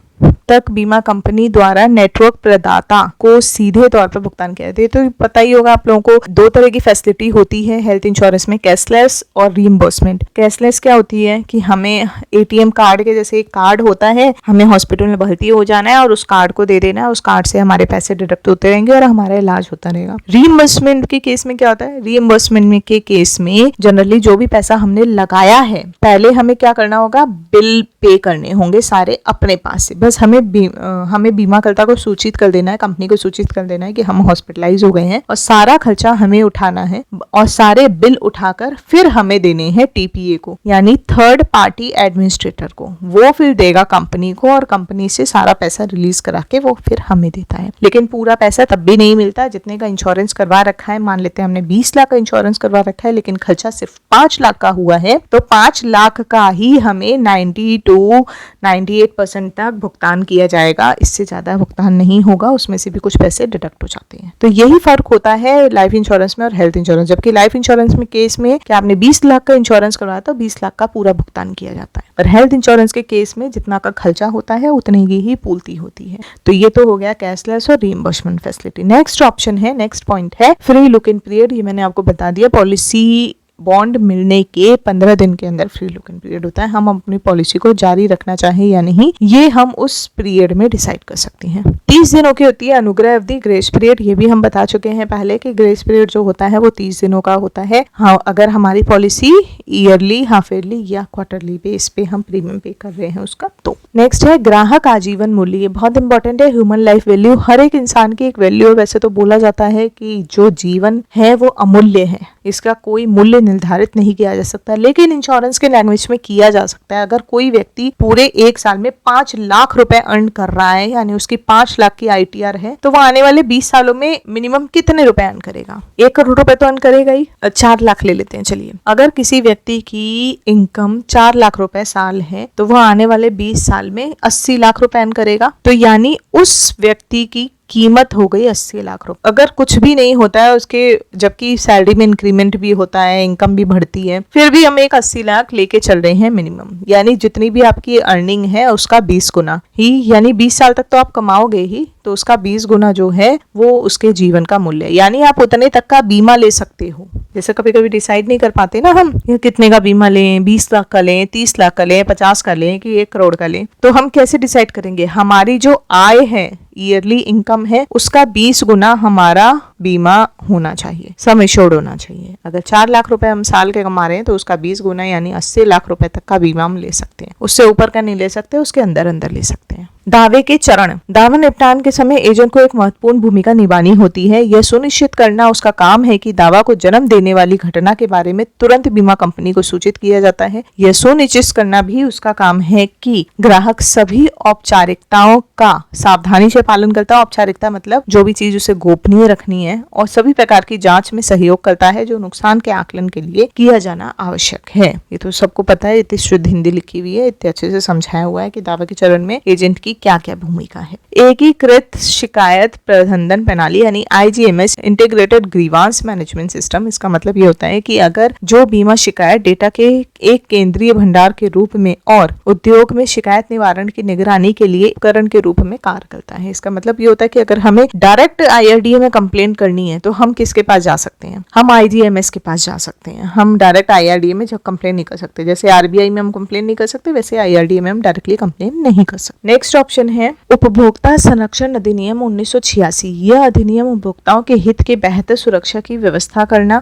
तक बीमा कंपनी द्वारा नेटवर्क प्रदाता को सीधे तौर पर भुगतान किया जाता है। तो पता ही होगा आप लोगों को, दो तरह की फैसिलिटी होती है हेल्थ इंश्योरेंस में, कैशलेस और रीइंबर्समेंट। कैशलेस क्या होती है कि हमें एटीएम कार्ड के जैसे एक कार्ड होता है, हमें हॉस्पिटल में भर्ती हो जाना है और उस कार्ड को दे देना है, उस कार्ड से हमारे पैसे डिडक्ट होते रहेंगे और हमारा इलाज होता रहेगा। रीइंबर्समेंट के केस में क्या होता है, रीइंबर्समेंट के केस में जनरली जो भी पैसा हमने लगाया है, पहले हमें क्या करना होगा, बिल पे करने होंगे सारे अपने पास से। बस हमें बीमाकर्ता को सूचित कर देना है, कंपनी को सूचित कर देना है कि हम हॉस्पिटलाइज हो गए हैं और सारा खर्चा हमें उठाना है और सारे बिल उठाकर फिर हमें देने हैं टीपीए को, यानी थर्ड पार्टी एडमिनिस्ट्रेटर को। वो फिर देगा कंपनी को और कंपनी से सारा पैसा रिलीज करा के वो फिर हमें देता है। लेकिन पूरा पैसा तब भी नहीं मिलता जितने का इंश्योरेंस करवा रखा है। मान लेते हैं हमने 20 लाख का इंश्योरेंस करवा रखा है लेकिन खर्चा सिर्फ 5 लाख का हुआ है, तो 5 लाख का ही हमें 90 to 98% तक भुगतान किया जाएगा। इससे ज्यादा भुगतान नहीं होगा, उसमें से भी कुछ पैसे डिडक्ट हो जाते हैं। तो यही फर्क होता है लाइफ इंश्योरेंस में और हेल्थ इंश्योरेंस। जबकि लाइफ इंश्योरेंस में केस में कि आपने 20 लाख का इंश्योरेंस करवाया तो 20 लाख का पूरा भुगतान किया जाता है, और हेल्थ इंश्योरेंस के केस में जितना का खर्चा होता है उतनी की ही पूर्ति होती है। तो ये तो हो गया कैशलेस और रीइंबर्समेंट फैसिलिटी। नेक्स्ट ऑप्शन है, नेक्स्ट पॉइंट है फ्री लुक इन पीरियड। ये मैंने आपको बता दिया, पॉलिसी बॉन्ड मिलने के 15 दिन के अंदर फ्री लुक इन पीरियड होता है। हम अपनी पॉलिसी को जारी रखना चाहें या नहीं, ये हम उस पीरियड में डिसाइड कर सकते हैं। 30 दिनों की होती है अनुग्रह अवधि, ग्रेस पीरियड। ये भी हम बता चुके हैं पहले कि ग्रेस पीरियड जो होता है वो 30 दिनों का होता है। हाँ, अगर हमारी पॉलिसी ईयरली, हाफ ईयरली या क्वार्टरली बेस पे हम प्रीमियम पे कर रहे हैं उसका। तो नेक्स्ट है ग्राहक आजीवन मूल्य। ये बहुत इंपॉर्टेंट है। ह्यूमन लाइफ वैल्यू, हर एक इंसान की एक वैल्यू है। वैसे तो बोला जाता है कि जो जीवन है वो अमूल्य है, इसका कोई मूल्य निर्धारित नहीं किया जा सकता, लेकिन इंश्योरेंस के लैंग्वेज में किया जा सकता है। अगर कोई व्यक्ति पूरे एक साल में 5 लाख रुपए अर्न कर रहा है, यानी उसकी 5 लाख की आईटीआर है, तो वो आने वाले 20 सालों में मिनिमम कितने रुपए अर्न करेगा? 1 करोड़ रुपए तो अर्न करेगा ही। 4 लाख ले लेते हैं चलिए। अगर किसी व्यक्ति की इनकम 4 लाख रुपए साल है तो वो आने वाले 20 साल में 80 लाख रुपए अर्न करेगा। तो यानी उस व्यक्ति की कीमत हो गई 80 लाख रुपए। अगर कुछ भी नहीं होता है उसके, जबकि सैलरी में इंक्रीमेंट भी होता है, इनकम भी बढ़ती है, फिर भी हम एक 80 लाख लेके चल रहे हैं मिनिमम। यानी जितनी भी आपकी अर्निंग है उसका 20 गुना ही, यानी 20 साल तक तो आप कमाओगे ही, तो उसका 20 गुना जो है वो उसके जीवन का मूल्य है। यानी आप उतने तक का बीमा ले सकते हो। जैसे कभी कभी डिसाइड नहीं कर पाते ना हम कितने का बीमा लें, 20 लाख का लें, 30 लाख का लें, 50 का लें कि 1 करोड़ का लें, तो हम कैसे डिसाइड करेंगे? हमारी जो आय है, ईयरली इनकम है, उसका 20 गुना हमारा बीमा होना चाहिए, सम एश्योर्ड होना चाहिए। अगर 4 लाख रुपए हम साल के कमा रहे हैं तो उसका 20 गुना यानी 80 लाख रुपए तक का बीमा हम ले सकते हैं। उससे ऊपर का नहीं ले सकते, उसके अंदर अंदर ले सकते हैं। दावे के चरण। दावा निपटान के समय एजेंट को एक महत्वपूर्ण भूमिका निभानी होती है। यह सुनिश्चित करना उसका काम है कि दावा को जन्म देने वाली घटना के बारे में तुरंत बीमा कंपनी को सूचित किया जाता है। यह सुनिश्चित करना भी उसका काम है कि ग्राहक सभी औपचारिकताओं का सावधानी से पालन करता है। औपचारिकता मतलब जो भी चीज उसे गोपनीय रखनी है और सभी प्रकार की जांच में सहयोग करता है जो नुकसान के आकलन के लिए किया जाना आवश्यक है। ये तो सबको पता है, इतनी शुद्ध हिंदी लिखी हुई है, इतने अच्छे से समझाया हुआ है कि दावा के चरण में एजेंट की क्या क्या भूमिका है। एकीकृत शिकायत प्रबंधन प्रणाली यानी IGMS, integrated grievance management system. इसका मतलब ये होता है कि अगर जो बीमा शिकायत डेटा के एक केंद्रीय भंडार के रूप में और उद्योग में शिकायत निवारण की निगरानी के लिए उपकरण के रूप में कार्य करता है। इसका मतलब ये होता है कि अगर हमें डायरेक्ट IRDA में कंप्लेंट करनी है तो हम किसके पास जा सकते हैं? हम IGMS के पास जा सकते हैं। हम डायरेक्ट IRDA में जब कंप्लेंट नहीं कर सकते, जैसे RBI में हम कंप्लेंट नहीं कर सकते, वैसे IRDA में हम डायरेक्टली कंप्लेंट नहीं कर सकते। नेक्स्ट ऑप्शन है उपभोक्ता संरक्षण अधिनियम 1986। यह अधिनियम उपभोक्ताओं के हित के बेहतर सुरक्षा की व्यवस्था करना,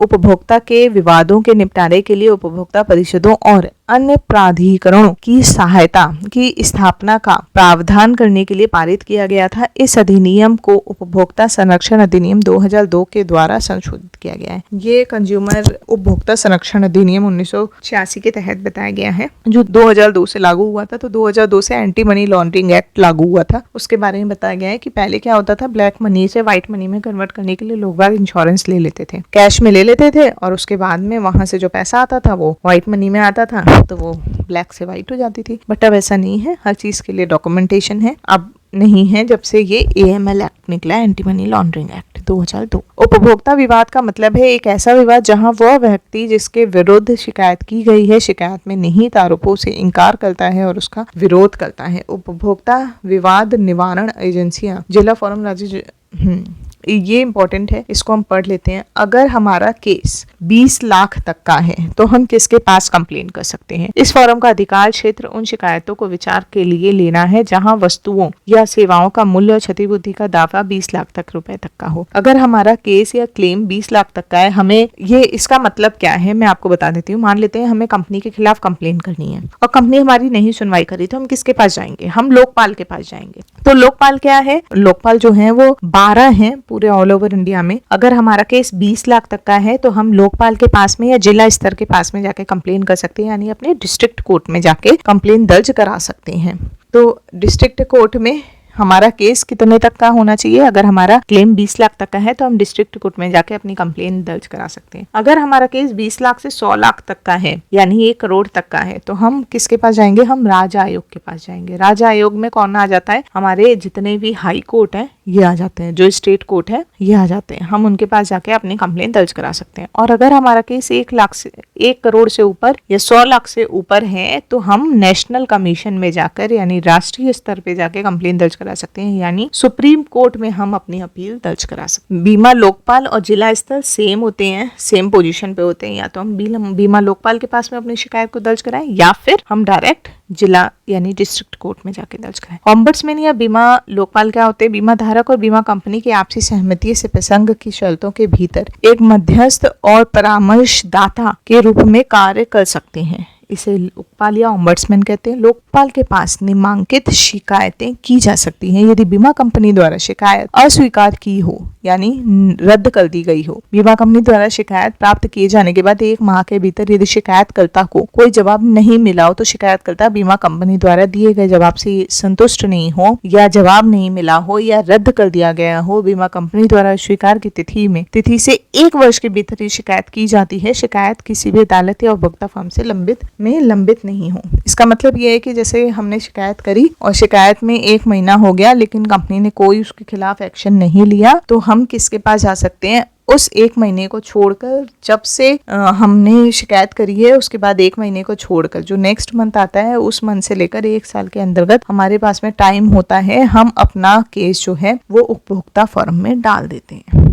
उपभोक्ता के विवादों के निपटारे के लिए उपभोक्ता परिषदों और अन्य प्राधिकरणों की सहायता की स्थापना का प्रावधान करने के लिए पारित किया गया था। इस अधिनियम को उपभोक्ता संरक्षण अधिनियम 2002 के द्वारा संशोधित किया गया है। ये कंज्यूमर उपभोक्ता संरक्षण अधिनियम 1986 के तहत बताया गया है, जो 2002 से लागू हुआ था। तो 2002 से एंटी मनी लॉन्ड्रिंग एक्ट लागू हुआ था। उसके बारे में बताया गया है कि पहले क्या होता था, ब्लैक मनी से व्हाइट मनी में कन्वर्ट करने के लिए लोग बाग इंश्योरेंस ले लेते थे, कैश में ले लेते थे, और उसके बाद में वहां से जो पैसा आता था वो व्हाइट मनी में आता था, तो वो ब्लैक से व्हाइट हो जाती थी। बट अब ऐसा नहीं है, हर चीज के लिए डॉक्यूमेंटेशन है। अब नहीं है जब से ये AML एक्ट निकला, एंटी मनी लॉन्ड्रिंग एक्ट 2002। उपभोक्ता विवाद का मतलब है एक ऐसा विवाद जहां वह व्यक्ति जिसके विरुद्ध शिकायत की गई है शिकायत में निहित आरोपों से इनकार करता है और उसका विरोध करता है। उपभोक्ता विवाद निवारण एजेंसियां, जिला फोरम, राज्य, ये इंपॉर्टेंट है, इसको हम पढ़ लेते हैं। अगर हमारा केस 20 लाख तक का है तो हम किसके पास कंप्लेन कर सकते हैं? इस फोरम का अधिकार क्षेत्र उन शिकायतों को विचार के लिए लेना है जहां वस्तुओं या सेवाओं का मूल्य और क्षतिपूर्ति का दावा 20 लाख तक रुपए तक का हो। अगर हमारा केस या क्लेम 20 लाख तक का है, हमें ये, इसका मतलब क्या है मैं आपको बता देती हूँ। मान लेते हैं हमें कंपनी के खिलाफ कंप्लेन करनी है और कंपनी हमारी नहीं सुनवाई करी, तो हम किसके पास जाएंगे? हम लोकपाल के पास जाएंगे। तो लोकपाल क्या है? लोकपाल जो है वो 12 हैं पूरे ऑल ओवर इंडिया में। अगर हमारा केस 20 लाख तक का है तो हम लोकपाल के पास में या जिला स्तर के पास में जाके कंप्लेन कर सकते हैं, यानी अपने डिस्ट्रिक्ट कोर्ट में जाके कंप्लेन दर्ज करा सकते हैं। तो डिस्ट्रिक्ट कोर्ट में हमारा केस कितने तक का होना चाहिए? अगर हमारा क्लेम 20 लाख तक का है तो हम डिस्ट्रिक्ट कोर्ट में जाके अपनी कंप्लेन दर्ज करा सकते हैं। अगर हमारा केस 20 लाख से 100 लाख तक का है, यानी 1 करोड़ तक का है, तो हम किसके पास जाएंगे? हम राज्य आयोग के पास जाएंगे। राज्य आयोग में कौन आ जाता है? हमारे जितने भी हाई कोर्ट है ये आ जाते हैं, जो स्टेट कोर्ट है ये आ जाते हैं। हम उनके पास जाके अपनी कंप्लेन दर्ज करा सकते हैं। और अगर हमारा केस 1 करोड़ से ऊपर या 100 लाख से ऊपर है तो हम नेशनल कमीशन में जाकर, यानी राष्ट्रीय स्तर पे जाके कंप्लेन दर्ज करा सकते हैं, यानी सुप्रीम कोर्ट में हम अपनी अपील दर्ज करा सकते हैं। बीमा लोकपाल और जिला स्तर सेम होते हैं, सेम पोजीशन पे होते हैं। या तो हम बीमा लोकपाल के पास में अपनी शिकायत को दर्ज कराएं या फिर हम डायरेक्ट जिला यानी डिस्ट्रिक्ट कोर्ट में जाके दर्ज कराएं। ऑम्बड्समैन या बीमा लोकपाल क्या होते हैं? बीमा धारक और बीमा कंपनी की आपसी सहमति से प्रसंग की शर्तों के भीतर एक मध्यस्थ और परामर्शदाता के रूप में कार्य कर सकते हैं। इसे लोकपाल या ऑम्बड्समैन कहते हैं। लोकपाल के पास निम्नलिखित शिकायतें की जा सकती हैं यदि बीमा कंपनी द्वारा शिकायत अस्वीकार की हो, यानी रद्द कर दी गई हो। बीमा कंपनी द्वारा शिकायत प्राप्त किए जाने के बाद 1 माह के भीतर यदि शिकायतकर्ता को कोई जवाब नहीं मिला हो तो शिकायतकर्ता बीमा कंपनी द्वारा दिए गए जवाब से संतुष्ट नहीं हो या जवाब नहीं मिला हो या रद्द कर दिया गया हो, बीमा कंपनी द्वारा स्वीकार की तिथि से 1 वर्ष के भीतर शिकायत की जाती है। शिकायत किसी भी अदालत या उपभोक्ता फर्म से लंबित नहीं हो। इसका मतलब यह है कि जैसे हमने शिकायत करी और शिकायत में 1 महीना हो गया लेकिन कंपनी ने कोई उसके खिलाफ एक्शन नहीं लिया, तो हम किसके पास जा सकते हैं? उस 1 महीने को छोड़कर, जब से हमने शिकायत करी है उसके बाद 1 महीने को छोड़कर जो नेक्स्ट मंथ आता है उस मंथ से लेकर 1 साल के अंतर्गत हमारे पास में टाइम होता है, हम अपना केस जो है वो उपभोक्ता फर्म में डाल देते हैं।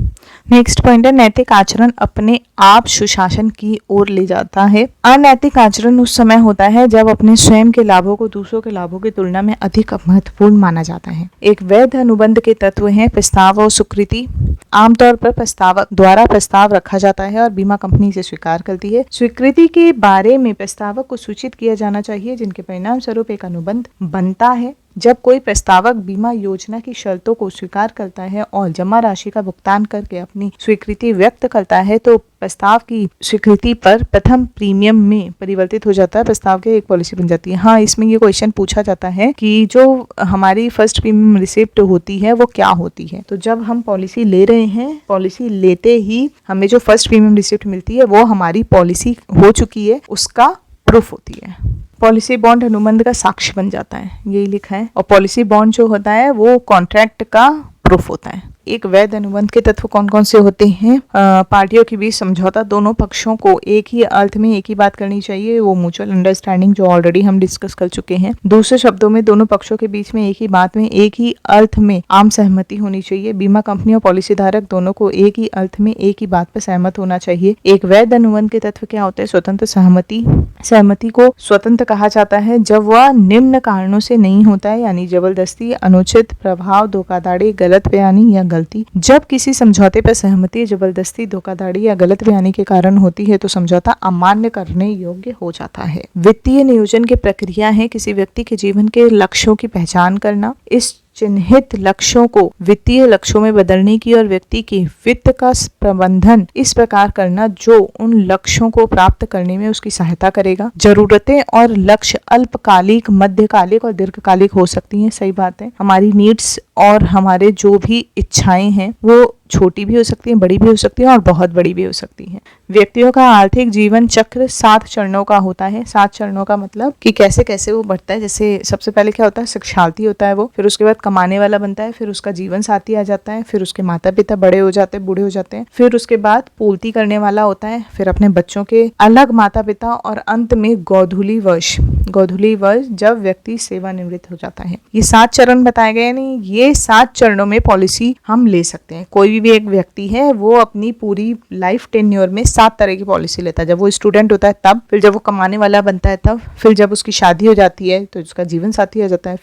नेक्स्ट पॉइंट है नैतिक आचरण अपने आप सुशासन की ओर ले जाता है। अनैतिक आचरण उस समय होता है जब अपने स्वयं के लाभों को दूसरों के लाभों की तुलना में अधिक महत्वपूर्ण माना जाता है। एक वैध अनुबंध के तत्व हैं प्रस्ताव और स्वीकृति। आमतौर पर प्रस्तावक द्वारा प्रस्ताव रखा जाता है और बीमा कंपनी से स्वीकार करती है। स्वीकृति के बारे में प्रस्तावक को सूचित किया जाना चाहिए, जिनके परिणाम स्वरूप एक अनुबंध बनता है। जब कोई प्रस्तावक बीमा योजना की शर्तों को स्वीकार करता है और जमा राशि का भुगतान करके अपनी स्वीकृति व्यक्त करता है तो प्रस्ताव की स्वीकृति पर प्रथम प्रीमियम में परिवर्तित हो जाता है, प्रस्ताव की एक पॉलिसी बन जाती है। हाँ, इसमें ये क्वेश्चन पूछा जाता है कि जो हमारी फर्स्ट प्रीमियम रिसिप्ट होती है वो क्या होती है। तो जब हम पॉलिसी ले रहे हैं, पॉलिसी लेते ही हमें जो फर्स्ट प्रीमियम रिसिप्ट मिलती है वो हमारी पॉलिसी हो चुकी है उसका प्रूफ होती है। पॉलिसी बॉन्ड अनुबंध का साक्ष्य बन जाता है, यही लिखा है। और पॉलिसी बॉन्ड जो होता है वो कॉन्ट्रैक्ट का प्रूफ होता है। एक वैध अनुबंध के तत्व कौन कौन से होते हैं? पार्टियों के बीच समझौता, दोनों पक्षों को एक ही अर्थ में एक ही बात करनी चाहिए, वो म्यूचुअल अंडरस्टैंडिंग जो ऑलरेडी हम डिस्कस कर चुके हैं। दूसरे शब्दों में दोनों पक्षों के बीच में एक ही बात में एक ही अर्थ में आम सहमति होनी चाहिए। बीमा कंपनी और पॉलिसी धारक दोनों को एक ही अर्थ में एक ही बात पर सहमत होना चाहिए। एक वैध अनुबंध के तत्व क्या होते हैं? स्वतंत्र सहमति। सहमति को स्वतंत्र कहा जाता है जब वह निम्न कारणों से नहीं होता है, यानी जबरदस्ती, अनुचित प्रभाव, धोखाधड़ी, गलत बयानी या गलती। जब किसी समझौते पर सहमति जबरदस्ती, धोखाधड़ी या गलत बयानी के कारण होती है तो समझौता अमान्य करने योग्य हो जाता है। वित्तीय नियोजन की प्रक्रिया है किसी व्यक्ति के जीवन के लक्ष्यों की पहचान करना, इस चिन्हित लक्ष्यों को वित्तीय लक्ष्यों में बदलने की और व्यक्ति की वित्त का प्रबंधन इस प्रकार करना जो उन लक्ष्यों को प्राप्त करने में उसकी सहायता करेगा। जरूरतें और लक्ष्य अल्पकालिक, मध्यकालिक और दीर्घकालिक हो सकती हैं, सही बात है। हमारी नीड्स और हमारे जो भी इच्छाएं हैं वो छोटी भी हो सकती हैं, बड़ी भी हो सकती हैं और बहुत बड़ी भी हो सकती हैं। व्यक्तियों का आर्थिक जीवन चक्र 7 चरणों का होता है। 7 चरणों का मतलब कि कैसे कैसे वो बढ़ता है। जैसे सबसे पहले क्या होता है, शिक्षार्थी होता है वो, फिर उसके बाद कमाने वाला बनता है, फिर उसका जीवन साथी आ जाता है, फिर उसके माता पिता बड़े हो जाते हैं, बूढ़े हो जाते हैं, फिर उसके बाद पूर्ति करने वाला होता है, फिर अपने बच्चों के अलग माता पिता, और अंत में गोधूली वर्ष जब व्यक्ति सेवानिवृत्त हो जाता है। ये 7 चरण बताए गए नहीं, ये 7 चरणों में पॉलिसी हम ले सकते हैं। कोई भी एक व्यक्ति है वो अपनी पूरी लाइफ टेन्योर में 7 तरह की पॉलिसी लेता है। जब वो स्टूडेंट होता है तब, फिर जब वो कमाने वाला बनता है तब, फिर जब उसकी शादी हो जाती है तो उसका जीवन साथी आ जाता है,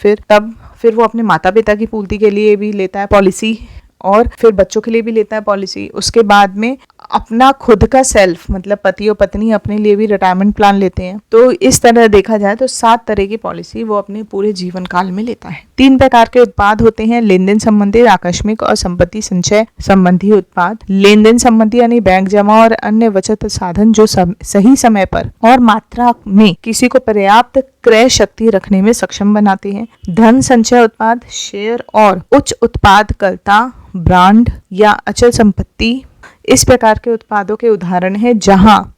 फिर वो अपने माता पिता की पूर्ति के लिए भी लेता है पॉलिसी, और फिर बच्चों के लिए भी लेता है पॉलिसी। उसके बाद में अपना खुद का सेल्फ, मतलब पति और पत्नी अपने लिए भी रिटायरमेंट प्लान लेते हैं। तो इस तरह देखा जाए तो 7 तरह की पॉलिसी वो अपने पूरे जीवन काल में लेता है। 3 प्रकार के उत्पाद होते हैं, लेन देन संबंधी, आकस्मिक और संपत्ति संचय संबंधी उत्पाद। लेन देन संबंधी यानी बैंक जमा और अन्य बचत साधन जो सही समय पर और मात्रा में किसी को पर्याप्त क्रय शक्ति रखने में सक्षम बनाते हैं। धन संचय उत्पाद शेयर और उच्च उत्पादकता, ब्रांड या अचल संपत्ति इस प्रकार के उत्पादों के उदाहरण हैं,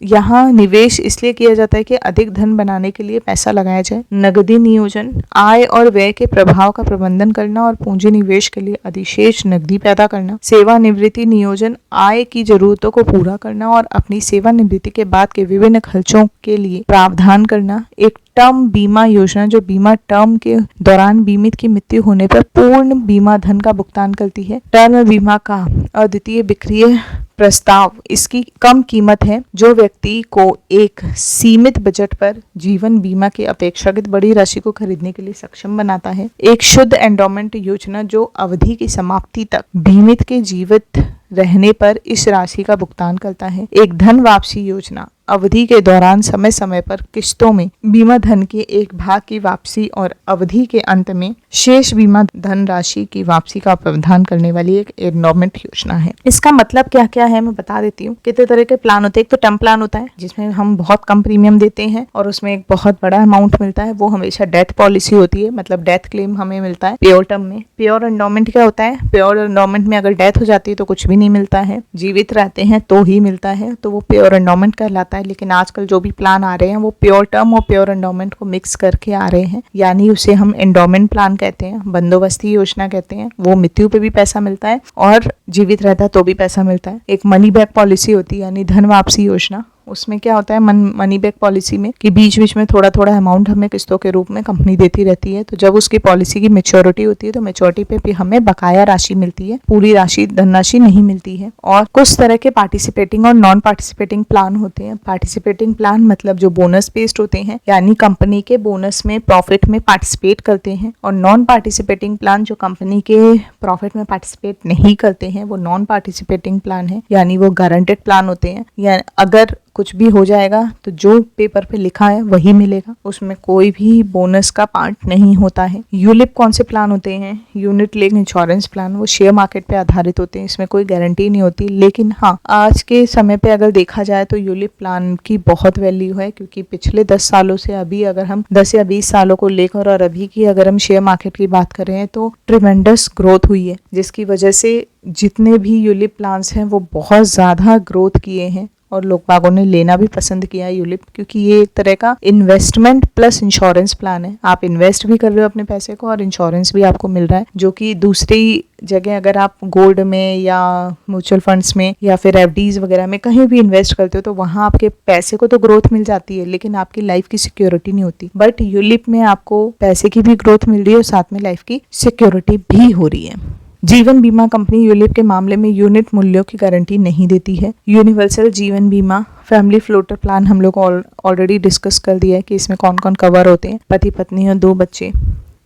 यहाँ निवेश इसलिए किया जाता है कि अधिक धन बनाने के लिए पैसा लगाया जाए। नगदी नियोजन, आय और व्यय के प्रभाव का प्रबंधन करना और पूंजी निवेश के लिए अधिशेष नगदी पैदा करना। सेवानिवृत्ति नियोजन, आय की जरूरतों को पूरा करना और अपनी सेवानिवृत्ति के बाद के विभिन्न खर्चों के लिए प्रावधान करना। एक टर्म बीमा योजना जो बीमा टर्म के दौरान बीमित की मृत्यु होने पर पूर्ण बीमा धन का भुगतान करती है। टर्म बीमा का अद्वितीय बिक्रीय प्रस्ताव, इसकी कम कीमत है जो व्यक्ति को एक सीमित बजट पर जीवन बीमा की अपेक्षाकृत बड़ी राशि को खरीदने के लिए सक्षम बनाता है। एक शुद्ध एंडोमेंट योजना जो अवधि की समाप्ति तक बीमित के जीवित रहने पर इस राशि का भुगतान करता है। एक धन वापसी योजना अवधि के दौरान समय समय पर किस्तों में बीमा धन के एक भाग की वापसी और अवधि के अंत में शेष बीमा धन राशि की वापसी का प्रावधान करने वाली एक एंडोमेंट योजना है। इसका मतलब क्या क्या है मैं बता देती हूँ। कितने तरह के प्लान होते हैं। एक तो टर्म प्लान होता है जिसमें हम बहुत कम प्रीमियम देते हैं और उसमें एक बहुत बड़ा अमाउंट मिलता है, वो हमेशा डेथ पॉलिसी होती है, मतलब डेथ क्लेम हमें मिलता है प्योर टर्म में। प्योर एंडोमेंट क्या होता है, प्योर एंडोमेंट में अगर डेथ हो जाती है तो कुछ भी नहीं मिलता है, जीवित रहते हैं तो ही मिलता है, तो वो प्योर एंडोमेंट कहलाता है। लेकिन आजकल जो भी प्लान आ रहे हैं वो प्योर टर्म और प्योर एंडोमेंट को मिक्स करके आ रहे हैं, यानी उसे हम एंडोमेंट प्लान कहते हैं, बंदोबस्ती योजना कहते हैं। वो मृत्यु पे भी पैसा मिलता है और जीवित रहता है तो भी पैसा मिलता है। एक मनी बैक पॉलिसी होती है यानी धन वापसी योजना। उसमें क्या होता है मनी बैक पॉलिसी में कि बीच बीच में थोड़ा थोड़ा अमाउंट हमें किस्तों के रूप में कंपनी देती रहती है, तो जब उसकी पॉलिसी की मैच्योरिटी होती है तो मैच्योरिटी पे भी हमें बकाया राशि मिलती है, पूरी राशि धनराशि नहीं मिलती है। और कुछ तरह के पार्टिसिपेटिंग और नॉन पार्टिसिपेटिंग प्लान होते हैं। पार्टिसिपेटिंग प्लान मतलब जो बोनस बेस्ड होते हैं, यानी कंपनी के बोनस में प्रॉफिट में पार्टिसिपेट करते हैं, और नॉन पार्टिसिपेटिंग प्लान जो कंपनी के प्रॉफिट में पार्टिसिपेट नहीं करते हैं वो नॉन पार्टिसिपेटिंग प्लान है, यानी वो गारंटेड प्लान होते हैं। या अगर कुछ भी हो जाएगा तो जो पेपर पे लिखा है वही मिलेगा, उसमें कोई भी बोनस का पार्ट नहीं होता है। यूलिप कौन से प्लान होते हैं, यूनिट लिंक्ड इंश्योरेंस प्लान, वो शेयर मार्केट पे आधारित होते हैं, इसमें कोई गारंटी नहीं होती। लेकिन हाँ, आज के समय पे अगर देखा जाए तो यूलिप प्लान की बहुत वैल्यू है, क्योंकि पिछले 10 सालों से अभी अगर हम 10 या 20 सालों को लेकर और अभी की अगर हम शेयर मार्केट की बात कर रहे हैं तो ट्रिमेंडस ग्रोथ हुई है, जिसकी वजह से जितने भी यूलिप प्लान्स हैं वो बहुत ज़्यादा ग्रोथ किए हैं और लोग बागों ने लेना भी पसंद किया है यूलिप, क्योंकि ये एक तरह का इन्वेस्टमेंट प्लस इंश्योरेंस प्लान है। आप इन्वेस्ट भी कर रहे हो अपने पैसे को और इंश्योरेंस भी आपको मिल रहा है, जो कि दूसरी जगह अगर आप गोल्ड में या म्यूचुअल फंड्स में या फिर एफडीज वगैरह में कहीं भी इन्वेस्ट करते हो तो वहाँ आपके पैसे को तो ग्रोथ मिल जाती है लेकिन आपकी लाइफ की सिक्योरिटी नहीं होती। बट यूलिप में आपको पैसे की भी ग्रोथ मिल रही है और साथ में लाइफ की सिक्योरिटी भी हो रही है। जीवन बीमा कंपनी यूलिप के मामले में यूनिट मूल्यों की गारंटी नहीं देती है। यूनिवर्सल जीवन बीमा फैमिली फ्लोटर प्लान हम लोग ऑलरेडी डिस्कस कर दिया है कि इसमें कौन कौन कवर होते हैं, पति पत्नी और 2 बच्चे।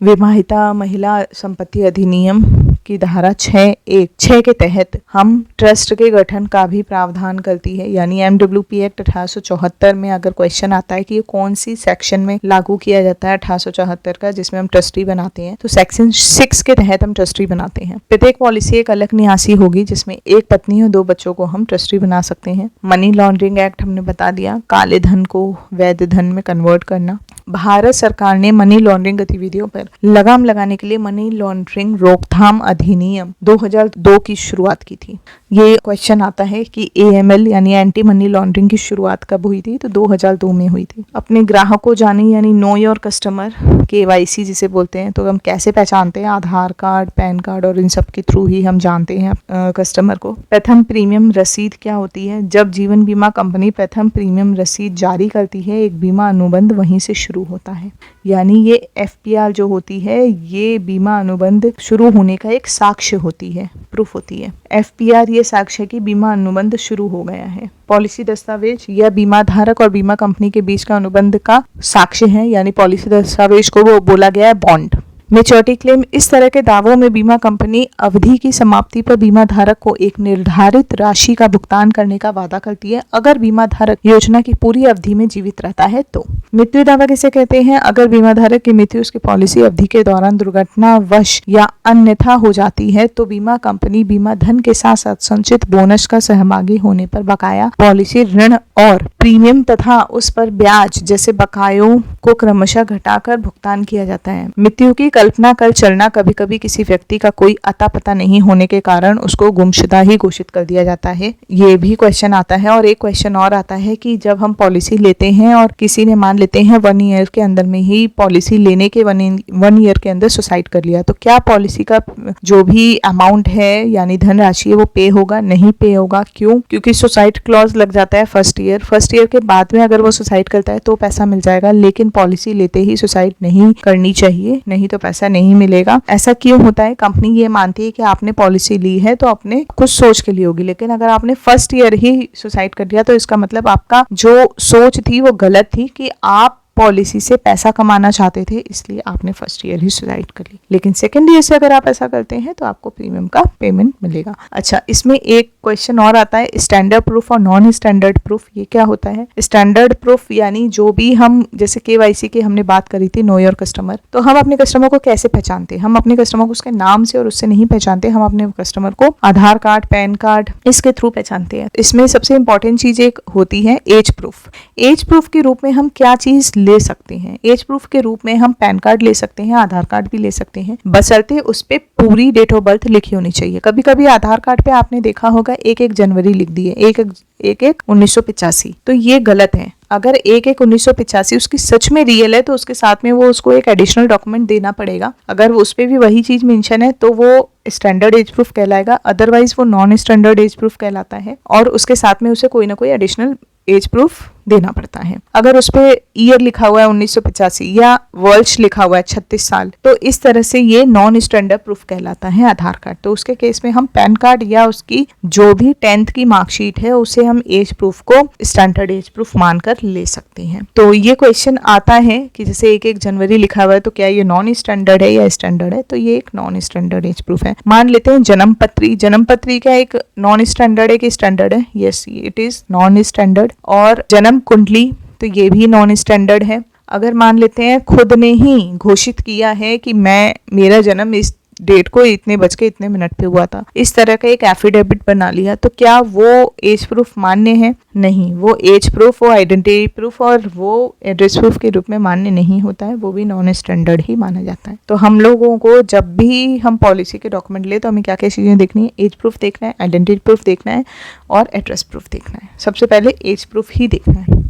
विवाहिता महिला संपत्ति अधिनियम की धारा 6(1)(6) के तहत हम ट्रस्ट के गठन का भी प्रावधान करती है, यानी MWP एक्ट 1874 में अगर क्वेश्चन आता है कि ये कौन सी सेक्शन में लागू किया जाता है 1874 का जिसमें हम ट्रस्टी बनाते हैं, तो सेक्शन 6 के तहत हम ट्रस्टी बनाते हैं। प्रत्येक पॉलिसी एक अलग नियासी होगी जिसमें 1 पत्नी और 2 बच्चों को हम ट्रस्टी बना सकते हैं। मनी लॉन्ड्रिंग एक्ट हमने बता दिया, काले धन को वैध धन में कन्वर्ट करना। भारत सरकार ने मनी लॉन्ड्रिंग गतिविधियों पर लगाम लगाने के लिए मनी लॉन्ड्रिंग रोकथाम अधिनियम 2002 की शुरुआत की थी। ये क्वेश्चन आता है कि AML यानी एंटी मनी लॉन्ड्रिंग की शुरुआत कब हुई थी, तो 2002 में हुई थी। अपने ग्राहकों जाने यानी नो योर कस्टमर, KYC जिसे बोलते हैं, तो हम कैसे पहचानते हैं? आधार कार्ड, पैन कार्ड और इन सब के थ्रू ही हम जानते हैं कस्टमर को। प्रथम प्रीमियम रसीद क्या होती है? जब जीवन बीमा कंपनी प्रथम प्रीमियम रसीद जारी करती है, एक बीमा अनुबंध वहीं से शुरू होता है। यानी ये FPR जो होती है, ये बीमा अनुबंध शुरू होने का एक साक्ष्य होती है, प्रूफ होती है। FPR ये साक्ष्य कि बीमा अनुबंध शुरू हो गया है। पॉलिसी दस्तावेज या बीमा धारक और बीमा कंपनी के बीच का अनुबंध का साक्ष्य है, यानी पॉलिसी दस्तावेज को वो बोला गया है बॉन्ड। मैच्योरिटी क्लेम, इस तरह के दावों में बीमा कंपनी अवधि की समाप्ति पर बीमा धारक को एक निर्धारित राशि का भुगतान करने का वादा करती है अगर बीमा धारक योजना की पूरी अवधि में जीवित रहता है तो। मृत्यु दावा किसे कहते हैं? अगर बीमा धारक की मृत्यु उसकी पॉलिसी अवधि के दौरान दुर्घटनावश या अन्यथा हो जाती है तो बीमा कंपनी बीमा धन के साथ साथ संचित बोनस का सहभागी होने पर बकाया पॉलिसी ऋण और प्रीमियम तथा उस पर ब्याज जैसे बकायों को क्रमशः घटाकर भुगतान किया जाता है। मृत्यु की कल्पना कर चलना, कभी कभी किसी व्यक्ति का कोई अता पता नहीं होने के कारण उसको गुमशुदा ही घोषित कर दिया जाता है। ये भी क्वेश्चन आता है। और एक क्वेश्चन और आता है कि जब हम पॉलिसी लेते हैं और किसी ने मान लेते हैं 1 ईयर के अंदर में ही पॉलिसी लेने के 1 ईयर के अंदर सुसाइड कर लिया, तो क्या पॉलिसी का जो भी अमाउंट है यानी धनराशि है वो पे होगा? नहीं पे होगा। क्यों? क्योंकि सुसाइड क्लॉज लग जाता है फर्स्ट ईयर के बाद में अगर वो सुसाइड करता है तो पैसा मिल जाएगा, लेकिन पॉलिसी लेते ही सुसाइड नहीं करनी चाहिए, नहीं तो पैसा नहीं मिलेगा। ऐसा क्यों होता है? कंपनी ये मानती है कि आपने पॉलिसी ली है तो आपने कुछ सोच के लिए होगी, लेकिन अगर आपने फर्स्ट ईयर ही सुसाइड कर दिया तो इसका मतलब आपका जो सोच थी वो गलत थी कि आप पॉलिसी से पैसा कमाना चाहते थे, इसलिए आपने फर्स्ट ईयर ही सुसाइड कर ली। लेकिन सेकंड ईयर से अगर आप ऐसा करते हैं तो आपको प्रीमियम का पेमेंट मिलेगा। अच्छा, इसमें एक क्वेश्चन और आता है, स्टैंडर्ड प्रूफ और नॉन स्टैंडर्ड प्रूफ, ये क्या होता है? स्टैंडर्ड प्रूफ यानी जो भी हम, जैसे KYC की हमने बात करी थी, नो योर कस्टमर, तो हम अपने कस्टमर को कैसे पहचानते हैं? हम अपने कस्टमर को उसके नाम से और उससे नहीं पहचानते, हम अपने कस्टमर को आधार कार्ड, पैन कार्ड इसके थ्रू पहचानते हैं। इसमें सबसे इंपॉर्टेंट चीज एक होती है एज प्रूफ। एज प्रूफ के रूप में हम क्या चीज ले सकते हैं? एज प्रूफ के रूप में हम पैन कार्ड ले सकते हैं, आधार कार्ड भी ले सकते हैं, बशर्ते उस पे पूरी डेट ऑफ बर्थ लिखी होनी चाहिए। कभी कभी आधार कार्ड पे आपने देखा होगा 1-1 जनवरी लिख दी है, 1-1 1985, तो ये गलत है। अगर 1-1 1985 उसकी सच में रियल है तो उसके साथ में वो उसको एक एडिशनल डॉक्यूमेंट देना पड़ेगा। अगर उस पे भी वही चीज मेंशन है तो वो स्टैंडर्ड एज प्रूफ कहलाएगा, अदरवाइज वो नॉन स्टैंडर्ड एज प्रूफ कहलाता है और उसके साथ में उसे कोई ना कोई एडिशनल एज प्रूफ देना पड़ता है। अगर उस पे ईयर लिखा हुआ है 1985 या वर्ष लिखा हुआ है 36 साल, तो इस तरह से ये नॉन स्टैंडर्ड प्रूफ कहलाता है आधार कार्ड। तो उसके केस में हम पैन कार्ड या उसकी जो भी 10th की मार्कशीट है उसे हम एज प्रूफ को स्टैंडर्ड एज प्रूफ मानकर ले सकते हैं। तो ये क्वेश्चन आता है कि जैसे 1-1 जनवरी लिखा हुआ है तो क्या ये नॉन स्टैंडर्ड है या स्टैंडर्ड है? तो ये एक नॉन स्टैंडर्ड एज प्रूफ है। मान लेते हैं जन्म पत्री क्या एक नॉन स्टैंडर्ड है कि स्टैंडर्ड है? Yes, it is non standard. और जन्म कुंडली, तो ये भी नॉन स्टैंडर्ड है। अगर मान लेते हैं खुद ने ही घोषित किया है कि मेरा जन्म इस डेट को इतने बज के इतने मिनट पे हुआ था, इस तरह का एक एफिडेविट बना लिया, तो क्या वो एज प्रूफ मान्य है? नहीं, वो एज प्रूफ, वो आइडेंटिटी प्रूफ और वो एड्रेस प्रूफ के रूप में मान्य नहीं होता है, वो भी नॉन स्टैंडर्ड ही माना जाता है। तो हम लोगों को जब भी हम पॉलिसी के डॉक्यूमेंट ले तो हमें क्या क्या चीज़ें देखनी है? एज प्रूफ देखना है, आइडेंटिटी प्रूफ देखना है और एड्रेस प्रूफ देखना है। सबसे पहले एज प्रूफ ही देखना है।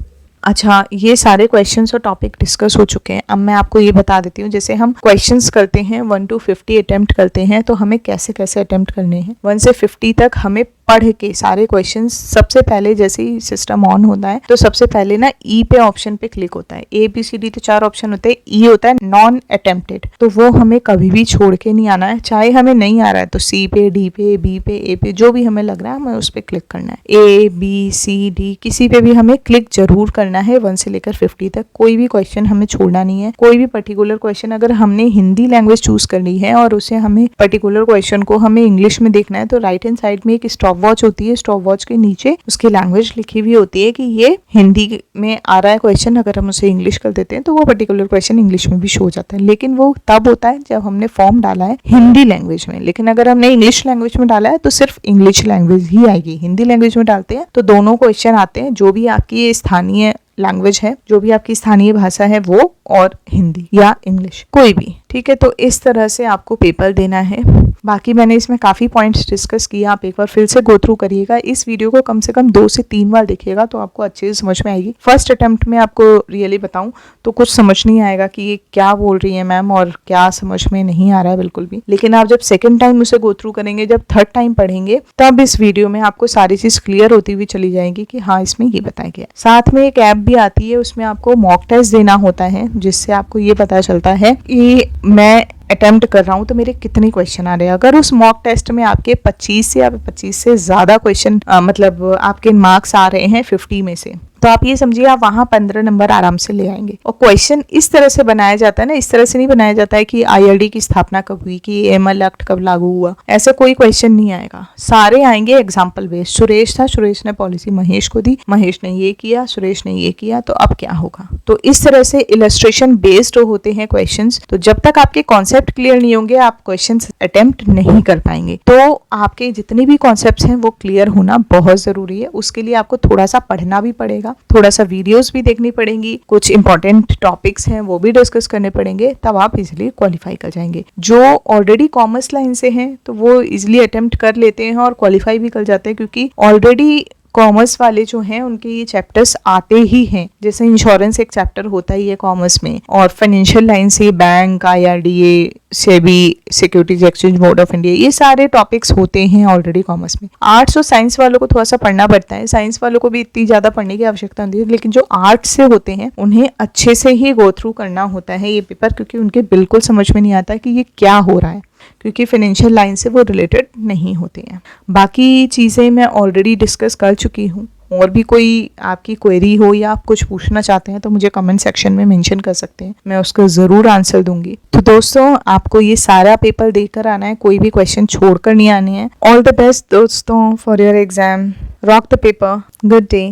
अच्छा, ये सारे क्वेश्चंस और टॉपिक डिस्कस हो चुके हैं। अब मैं आपको ये बता देती हूँ, जैसे हम क्वेश्चंस करते हैं 1 to 50 अटेम्प्ट करते हैं तो हमें कैसे कैसे अटेम्प्ट करने हैं। 1 से 50 तक हमें पढ़ के सारे क्वेश्चंस, सबसे पहले जैसे ही सिस्टम ऑन होता है तो सबसे पहले ना ई पे ऑप्शन पे क्लिक होता है। ABCD तो 4 ऑप्शन होते हैं, ई होता है नॉन अटेम्प्टेड, तो वो हमें कभी भी छोड़ के नहीं आना है। चाहे हमें नहीं आ रहा है तो C पे, D पे, B पे, A पे, जो भी हमें लग रहा है हमें उस पर क्लिक करना है। ABCD किसी पे भी हमें क्लिक जरूर करना है 1 से लेकर 50 तक। कोई भी क्वेश्चन हमें छोड़ना नहीं है। कोई भी पर्टिकुलर क्वेश्चन अगर हमने हिंदी लैंग्वेज चूज करनी है और उसे हमें पर्टिकुलर क्वेश्चन को हमें इंग्लिश में देखना है तो राइट हैंड साइड में एक स्टॉप वॉच होती है, स्टॉप वॉच के नीचे उसकी लैंग्वेज लिखी हुई होती है कि ये हिंदी में आ रहा है क्वेश्चन। अगर हम उसे इंग्लिश कर देते हैं तो वो पर्टिकुलर क्वेश्चन इंग्लिश में भी शो हो जाता है, लेकिन वो तब होता है जब हमने फॉर्म डाला है हिंदी लैंग्वेज में। लेकिन अगर हमने इंग्लिश लैंग्वेज में डाला है तो सिर्फ इंग्लिश लैंग्वेज ही आएगी। हिंदी लैंग्वेज में डालते हैं तो दोनों क्वेश्चन आते हैं, जो भी आपकी स्थानीय लैंग्वेज है, जो भी आपकी स्थानीय भाषा है वो, और हिंदी या इंग्लिश कोई भी, ठीक है। तो इस तरह से आपको पेपर देना है। बाकी मैंने इसमें काफ़ी पॉइंट्स डिस्कस किया, आप एक बार फिर से गो थ्रू करिएगा। इस वीडियो को कम से कम 2 से 3 बार देखिएगा तो आपको अच्छे से समझ में आएगी। फर्स्ट अटेम्प्ट में आपको रियली बताऊं तो कुछ समझ नहीं आएगा कि ये क्या बोल रही है मैम और क्या समझ में नहीं आ रहा है बिल्कुल भी। लेकिन आप जब सेकेंड टाइम उसे गो थ्रू करेंगे, जब थर्ड टाइम पढ़ेंगे, तब इस वीडियो में आपको सारी चीज़ क्लियर होती हुई चली जाएगी कि हाँ इसमें ये बताया गया। साथ में एक ऐप भी आती है, उसमें आपको मॉक टेस्ट देना होता है, जिससे आपको ये पता चलता है कि मैं अटेम्प्ट कर रहा हूँ तो मेरे कितने क्वेश्चन आ रहे हैं। अगर उस मॉक टेस्ट में आपके 25 से ज़्यादा क्वेश्चन मतलब आपके मार्क्स आ रहे हैं 50 में से, तो आप ये समझिए आप वहाँ 15 नंबर आराम से ले आएंगे। और क्वेश्चन इस तरह से बनाया जाता है ना, इस तरह से नहीं बनाया जाता है कि IRD की स्थापना कब हुई, कि ML एक्ट कब लागू हुआ, ऐसा कोई क्वेश्चन नहीं आएगा। सारे आएंगे एग्जाम्पल बेस्ड। सुरेश था, सुरेश ने पॉलिसी महेश को दी, महेश ने ये किया, सुरेश ने ये किया, तो अब क्या होगा। तो इस तरह से इलस्ट्रेशन बेस्ड होते हैं क्वेश्चंस। तो जब तक आपके कॉन्सेप्ट क्लियर नहीं होंगे आप क्वेश्चंस अटेम्प्ट नहीं कर पाएंगे। तो आपके जितने भी कॉन्सेप्ट्स हैं वो क्लियर होना बहुत जरूरी है। उसके लिए आपको थोड़ा सा पढ़ना भी पड़ेगा, थोड़ा सा वीडियोस भी देखनी पड़ेंगी, कुछ इंपॉर्टेंट टॉपिक्स हैं वो भी डिस्कस करने पड़ेंगे, तब आप इजीली क्वालिफाई कर जाएंगे। जो ऑलरेडी कॉमर्स लाइन से हैं तो वो इजीली अटेम्प्ट कर लेते हैं और क्वालिफाई भी कर जाते हैं, क्योंकि ऑलरेडी कॉमर्स वाले जो हैं उनके ये चैप्टर्स आते ही हैं। जैसे इंश्योरेंस एक चैप्टर होता ही है कॉमर्स में, और फाइनेंशियल लाइन से bank, IRDA, SEBI, securities exchange board of India, ये सारे टॉपिक्स होते हैं ऑलरेडी कॉमर्स में। आर्ट्स और साइंस वालों को थोड़ा सा पढ़ना पड़ता है, साइंस वालों को भी इतनी ज़्यादा पढ़ने की आवश्यकता नहीं है, लेकिन जो आर्ट्स से होते हैं उन्हें अच्छे से ही गो थ्रू करना होता है ये पेपर, क्योंकि उनके बिल्कुल समझ में नहीं आता कि ये क्या हो रहा है, क्योंकि फाइनेंशियल लाइन से वो रिलेटेड नहीं होते हैं। बाकी चीज़ें मैं ऑलरेडी डिस्कस कर चुकी हूँ। और भी कोई आपकी क्वेरी हो या आप कुछ पूछना चाहते हैं तो मुझे कमेंट सेक्शन में मेंशन कर सकते हैं, मैं उसका ज़रूर आंसर दूंगी। तो दोस्तों आपको ये सारा पेपर देकर आना है, कोई भी क्वेश्चन छोड़कर नहीं आने हैं। ऑल द बेस्ट दोस्तों for your exam. Rock the paper. Good day.